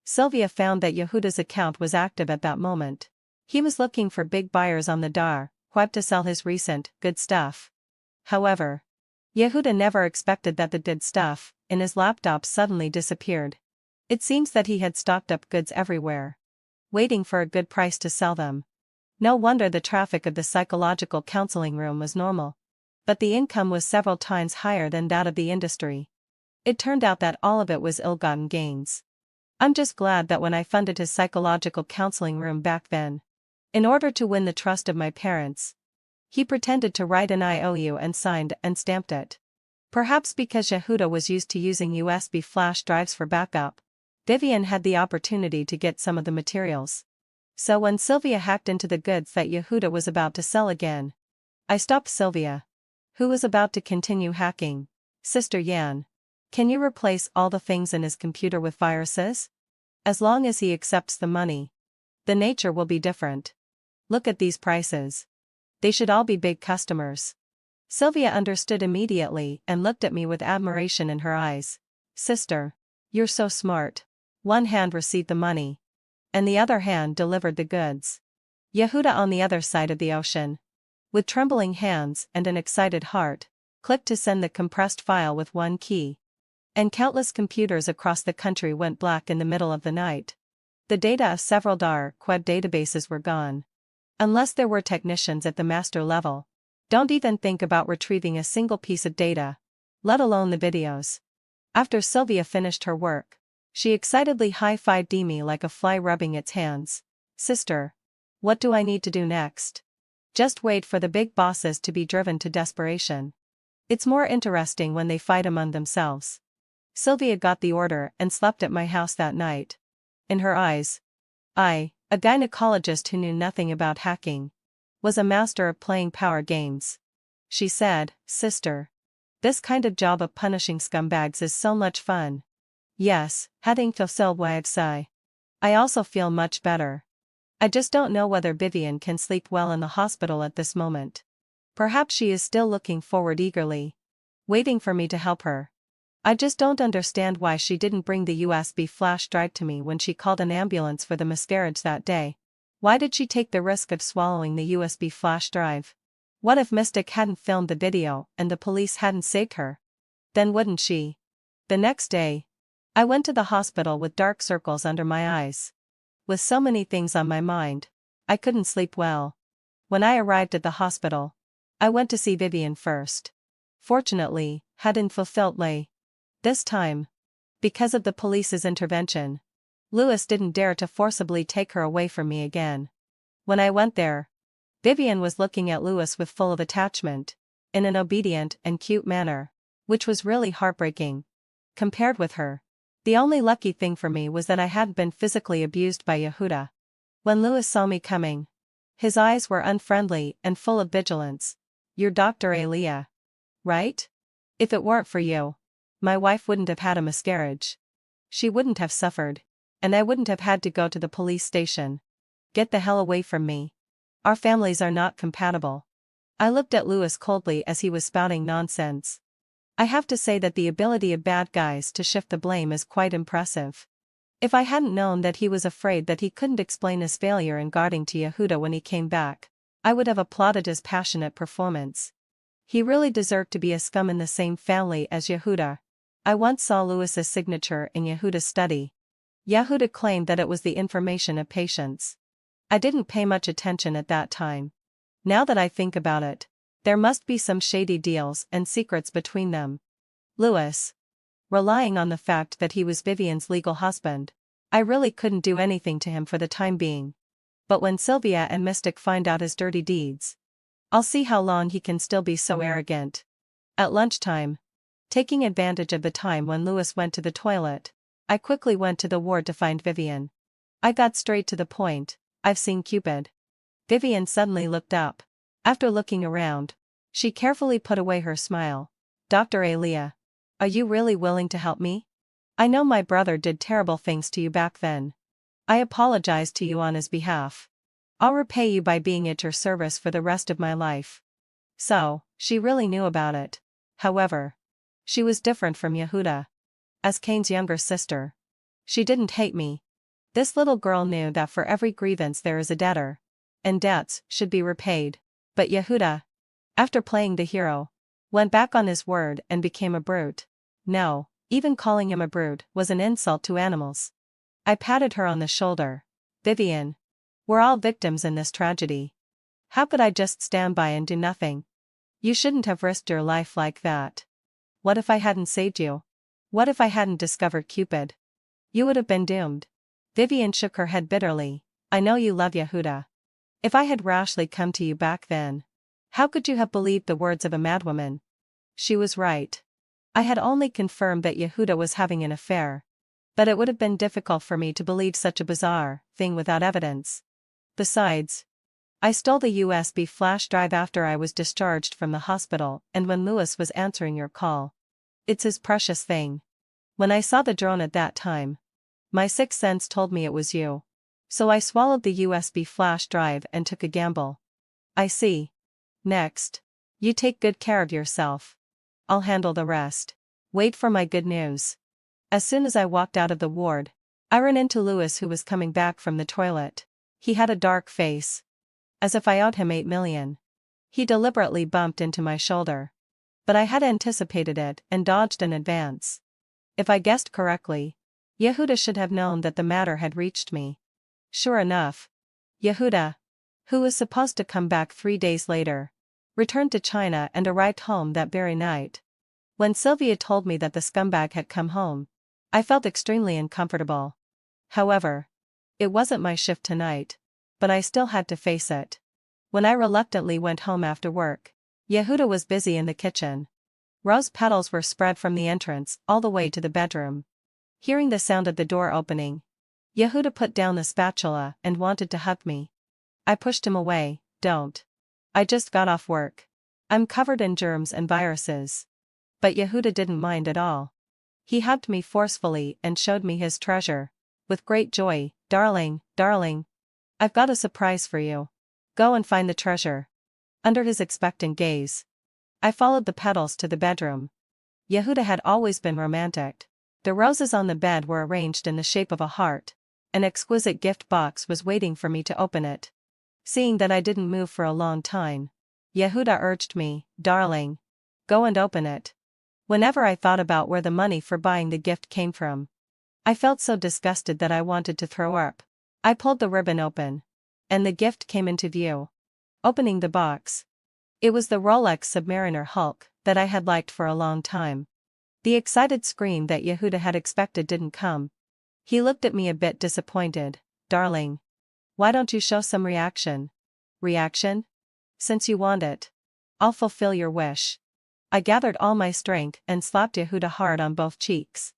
Sylvia found that Yehuda's account was active at that moment. He was looking for big buyers on the dark web to sell his recent good stuff. However, Yehuda never expected that the good stuff in his laptop suddenly disappeared. It seems that he had stocked up goods everywhere. waiting for a good price to sell them. No wonder the traffic of the psychological counseling room was normal. But the income was several times higher than that of the industry. It turned out that all of it was ill-gotten gains. I'm just glad that when I funded his psychological counseling room back then, in order to win the trust of my parents, he pretended to write an IOU and signed and stamped it. Perhaps because Yehuda was used to using USB flash drives for backup, Vivian had the opportunity to get some of the materials. So when Sylvia hacked into the goods that Yehuda was about to sell again, I stopped Sylvia, who was about to continue hacking. Sister Yan, can you replace all the things in his computer with viruses? As long as he accepts the money, the nature will be different. Look at these prices. They should all be big customers. Sylvia understood immediately and looked at me with admiration in her eyes. Sister, you're so smart. One hand received the money, and the other hand delivered the goods. Yehuda on the other side of the ocean, with trembling hands and an excited heart, clicked to send the compressed file with one key. And countless computers across the country went black in the middle of the night. The data of several dark web databases were gone. Unless there were technicians at the master level, don't even think about retrieving a single piece of data, let alone the videos. After Sylvia finished her work, she excitedly high-fived me like a fly rubbing its hands. Sister, what do I need to do next? Just wait for the big bosses to be driven to desperation. It's more interesting when they fight among themselves. Sylvia got the order and slept at my house that night. In her eyes, I, a gynecologist who knew nothing about hacking, was a master of playing power games. She said, Sister, this kind of job of punishing scumbags is so much fun. Yes, having fulfilled wives I also feel much better. I just don't know whether Vivian can sleep well in the hospital at this moment. Perhaps she is still looking forward eagerly, waiting for me to help her. I just don't understand why she didn't bring the USB flash drive to me when she called an ambulance for the miscarriage that day. Why did she take the risk of swallowing the USB flash drive? What if Mystic hadn't filmed the video and the police hadn't saved her? Then wouldn't she? The next day, I went to the hospital with dark circles under my eyes. With so many things on my mind, I couldn't sleep well. When I arrived at the hospital, I went to see Vivian first. Fortunately, hadn't fulfilled lay. This time, because of the police's intervention, Louis didn't dare to forcibly take her away from me again. When I went there, Vivian was looking at Louis with full of attachment, in an obedient and cute manner, which was really heartbreaking. Compared with her, the only lucky thing for me was that I hadn't been physically abused by Yehuda. When Louis saw me coming, his eyes were unfriendly and full of vigilance. You're Dr. Elia, right? If it weren't for you, my wife wouldn't have had a miscarriage. She wouldn't have suffered, and I wouldn't have had to go to the police station. Get the hell away from me. Our families are not compatible. I looked at Louis coldly as he was spouting nonsense. I have to say that the ability of bad guys to shift the blame is quite impressive. If I hadn't known that he was afraid that he couldn't explain his failure in guarding to Yehuda when he came back, I would have applauded his passionate performance. He really deserved to be a scum in the same family as Yehuda. I once saw Louis's signature in Yehuda's study. Yehuda claimed that it was the information of patients. I didn't pay much attention at that time. Now that I think about it, there must be some shady deals and secrets between them. Louis, relying on the fact that he was Vivian's legal husband, I really couldn't do anything to him for the time being. But when Sylvia and Mystic find out his dirty deeds, I'll see how long he can still be so arrogant. At lunchtime, taking advantage of the time when Louis went to the toilet, I quickly went to the ward to find Vivian. I got straight to the point. I've seen Cupid. Vivian suddenly looked up. After looking around, she carefully put away her smile. Dr. Elia, are you really willing to help me? I know my brother did terrible things to you back then. I apologize to you on his behalf. I'll repay you by being at your service for the rest of my life. So, she really knew about it. However, she was different from Yehuda. As Cain's younger sister, she didn't hate me. This little girl knew that for every grievance there is a debtor, and debts should be repaid. But Yehuda, after playing the hero, went back on his word and became a brute. No, even calling him a brute was an insult to animals. I patted her on the shoulder. Vivian. We're all victims in this tragedy. How could I just stand by and do nothing? You shouldn't have risked your life like that. What if I hadn't saved you? What if I hadn't discovered Cupid? You would have been doomed. Vivian shook her head bitterly. I know you love Yehuda. If I had rashly come to you back then, how could you have believed the words of a madwoman? She was right. I had only confirmed that Yehuda was having an affair. But it would have been difficult for me to believe such a bizarre thing without evidence. Besides, I stole the USB flash drive after I was discharged from the hospital and when Lewis was answering your call. It's his precious thing. When I saw the drone at that time, my sixth sense told me it was you. So I swallowed the USB flash drive and took a gamble. I see. Next. You take good care of yourself. I'll handle the rest. Wait for my good news. As soon as I walked out of the ward, I ran into Lewis who was coming back from the toilet. He had a dark face. As if I owed him 8 million. He deliberately bumped into my shoulder. But I had anticipated it and dodged in advance. If I guessed correctly, Yehuda should have known that the matter had reached me. Sure enough, Yehuda, who was supposed to come back 3 days later, returned to China and arrived home that very night. When Sylvia told me that the scumbag had come home, I felt extremely uncomfortable. However, it wasn't my shift tonight, but I still had to face it. When I reluctantly went home after work, Yehuda was busy in the kitchen. Rose petals were spread from the entrance all the way to the bedroom. Hearing the sound of the door opening, Yehuda put down the spatula and wanted to hug me. I pushed him away. Don't. I just got off work. I'm covered in germs and viruses. But Yehuda didn't mind at all. He hugged me forcefully and showed me his treasure. With great joy. Darling, darling. I've got a surprise for you. Go and find the treasure. Under his expectant gaze, I followed the petals to the bedroom. Yehuda had always been romantic. The roses on the bed were arranged in the shape of a heart. An exquisite gift box was waiting for me to open it. Seeing that I didn't move for a long time, Yehuda urged me, darling, go and open it. Whenever I thought about where the money for buying the gift came from, I felt so disgusted that I wanted to throw up. I pulled the ribbon open, and the gift came into view. Opening the box, it was the Rolex Submariner Hulk that I had liked for a long time. The excited scream that Yehuda had expected didn't come. He looked at me a bit disappointed. Darling, why don't you show some reaction? Reaction? Since you want it, I'll fulfill your wish. I gathered all my strength and slapped Yehuda hard on both cheeks.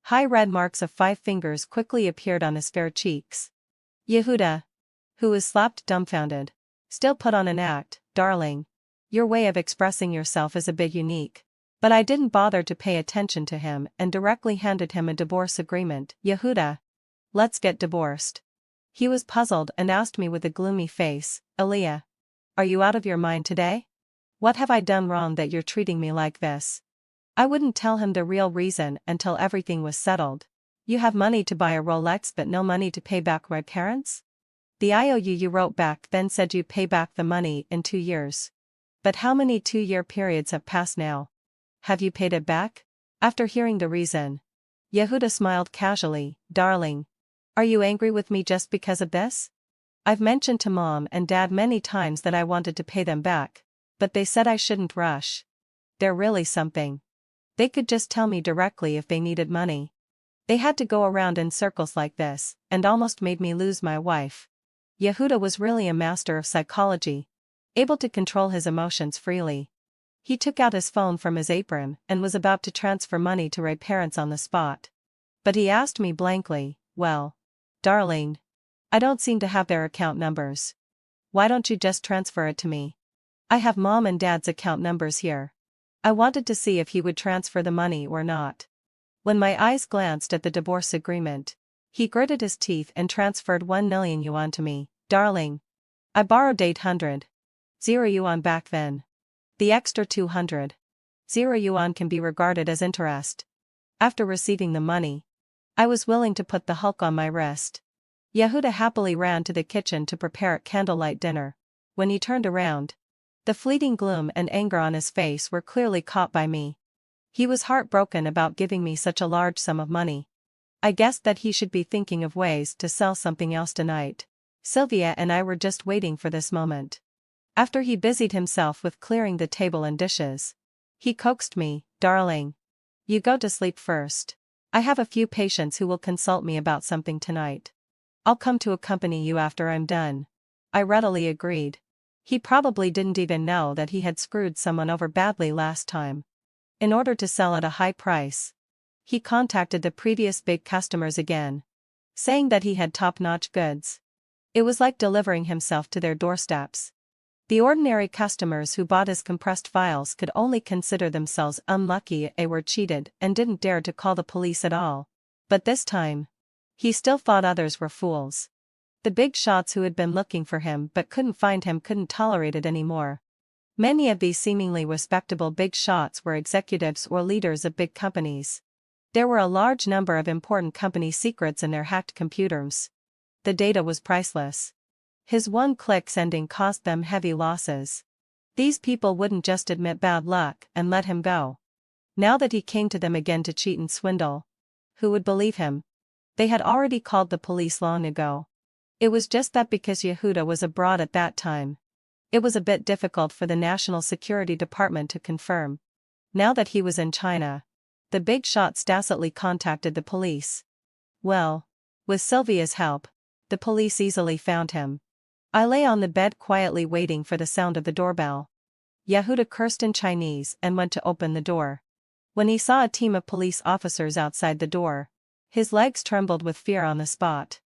High red marks of 5 fingers quickly appeared on his fair cheeks. Yehuda, who was slapped dumbfounded, still put on an act. Darling, your way of expressing yourself is a bit unique. But I didn't bother to pay attention to him and directly handed him a divorce agreement. Yehuda, let's get divorced. He was puzzled and asked me with a gloomy face, Aliyah, are you out of your mind today? What have I done wrong that you're treating me like this? I wouldn't tell him the real reason until everything was settled. You have money to buy a Rolex but no money to pay back my parents? The IOU you wrote back then said you'd pay back the money in 2 years. But how many 2-year periods have passed now? Have you paid it back? After hearing the reason, Yehuda smiled casually. Darling, are you angry with me just because of this? I've mentioned to Mom and Dad many times that I wanted to pay them back, but they said I shouldn't rush. They're really something. They could just tell me directly if they needed money. They had to go around in circles like this, and almost made me lose my wife. Yehuda was really a master of psychology, able to control his emotions freely. He took out his phone from his apron and was about to transfer money to Ray's parents on the spot. But he asked me blankly, well, darling, I don't seem to have their account numbers. Why don't you just transfer it to me? I have Mom and Dad's account numbers here. I wanted to see if he would transfer the money or not. When my eyes glanced at the divorce agreement, he gritted his teeth and transferred 1 million yuan to me. Darling, I borrowed 800 yuan back then. The extra 200 yuan can be regarded as interest. After receiving the money, I was willing to put the Hulk on my wrist. Yehuda happily ran to the kitchen to prepare candlelight dinner. When he turned around, the fleeting gloom and anger on his face were clearly caught by me. He was heartbroken about giving me such a large sum of money. I guessed that he should be thinking of ways to sell something else tonight. Sylvia and I were just waiting for this moment. After he busied himself with clearing the table and dishes, he coaxed me, "Darling, you go to sleep first. I have a few patients who will consult me about something tonight. I'll come to accompany you after I'm done." I readily agreed. He probably didn't even know that he had screwed someone over badly last time. In order to sell at a high price, he contacted the previous big customers again, saying that he had top-notch goods. It was like delivering himself to their doorsteps. The ordinary customers who bought his compressed files could only consider themselves unlucky they were cheated and didn't dare to call the police at all. But this time, he still thought others were fools. The big shots who had been looking for him but couldn't find him couldn't tolerate it anymore. Many of these seemingly respectable big shots were executives or leaders of big companies. There were a large number of important company secrets in their hacked computers. The data was priceless. His one-click sending cost them heavy losses. These people wouldn't just admit bad luck and let him go. Now that he came to them again to cheat and swindle, who would believe him? They had already called the police long ago. It was just that because Yehuda was abroad at that time, it was a bit difficult for the National Security Department to confirm. Now that he was in China, the big shots tacitly contacted the police. Well, with Sylvia's help, the police easily found him. I lay on the bed quietly waiting for the sound of the doorbell. Yehuda cursed in Chinese and went to open the door. When he saw a team of police officers outside the door, his legs trembled with fear on the spot.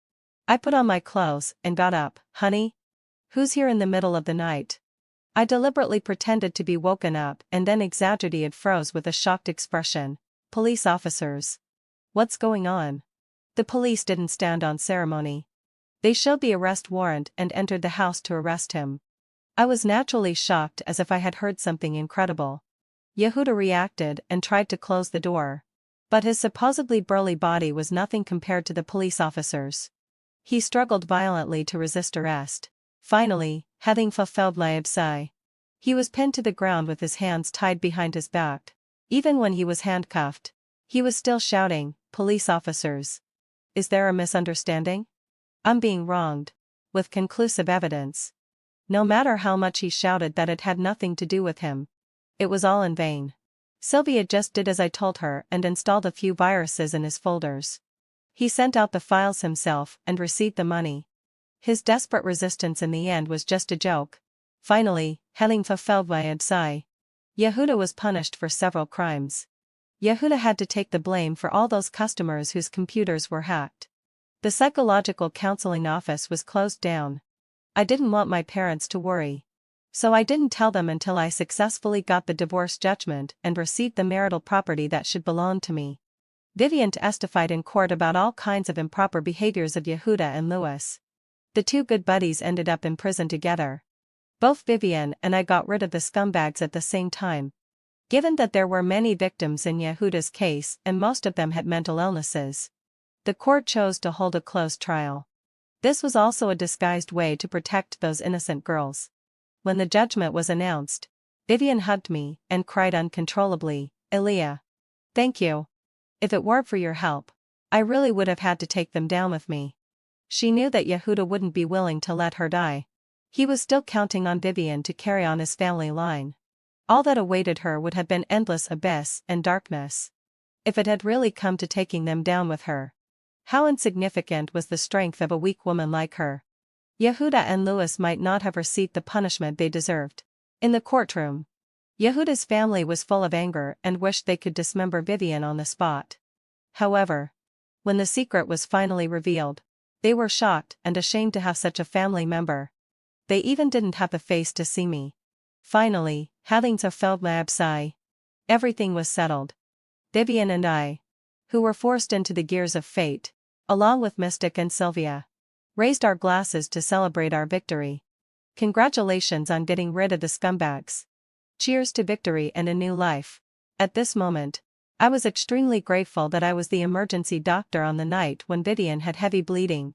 I put on my clothes and got up. "Honey? Who's here in the middle of the night?" I deliberately pretended to be woken up and then exaggerated froze with a shocked expression. "Police officers. What's going on?" The police didn't stand on ceremony. They showed the arrest warrant and entered the house to arrest him. I was naturally shocked as if I had heard something incredible. Yehuda reacted and tried to close the door. But his supposedly burly body was nothing compared to the police officers. He struggled violently to resist arrest. Finally, having fulfilled l'objet, he was pinned to the ground with his hands tied behind his back. Even when he was handcuffed, he was still shouting, "Police officers. Is there a misunderstanding? I'm being wronged," with conclusive evidence. No matter how much he shouted that it had nothing to do with him, it was all in vain. Sylvia just did as I told her and installed a few viruses in his folders. He sent out the files himself and received the money. His desperate resistance in the end was just a joke. Finally, having fulfilled l'objet, Yehuda was punished for several crimes. Yehuda had to take the blame for all those customers whose computers were hacked. The psychological counseling office was closed down. I didn't want my parents to worry. So I didn't tell them until I successfully got the divorce judgment and received the marital property that should belong to me. Vivian testified in court about all kinds of improper behaviors of Yehuda and Louis. The two good buddies ended up in prison together. Both Vivian and I got rid of the scumbags at the same time. Given that there were many victims in Yehuda's case and most of them had mental illnesses, the court chose to hold a closed trial. This was also a disguised way to protect those innocent girls. When the judgment was announced, Vivian hugged me and cried uncontrollably, "Elia. Thank you. If it weren't for your help, I really would have had to take them down with me." She knew that Yehuda wouldn't be willing to let her die. He was still counting on Vivian to carry on his family line. All that awaited her would have been endless abyss and darkness. If it had really come to taking them down with her, how insignificant was the strength of a weak woman like her. Yehuda and Louis might not have received the punishment they deserved. In the courtroom, Yehuda's family was full of anger and wished they could dismember Vivian on the spot. However, when the secret was finally revealed, they were shocked and ashamed to have such a family member. They even didn't have the face to see me. Finally, having fulfilled l'objet, everything was settled. Vivian and I, who were forced into the gears of fate, along with Mystic and Sylvia, raised our glasses to celebrate our victory. Congratulations on getting rid of the scumbags. Cheers to victory and a new life. At this moment, I was extremely grateful that I was the emergency doctor on the night when Vivian had heavy bleeding.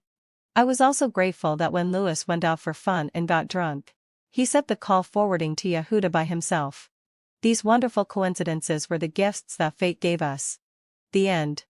I was also grateful that when Louis went out for fun and got drunk, he set the call forwarding to Yehuda by himself. These wonderful coincidences were the gifts that fate gave us. The end.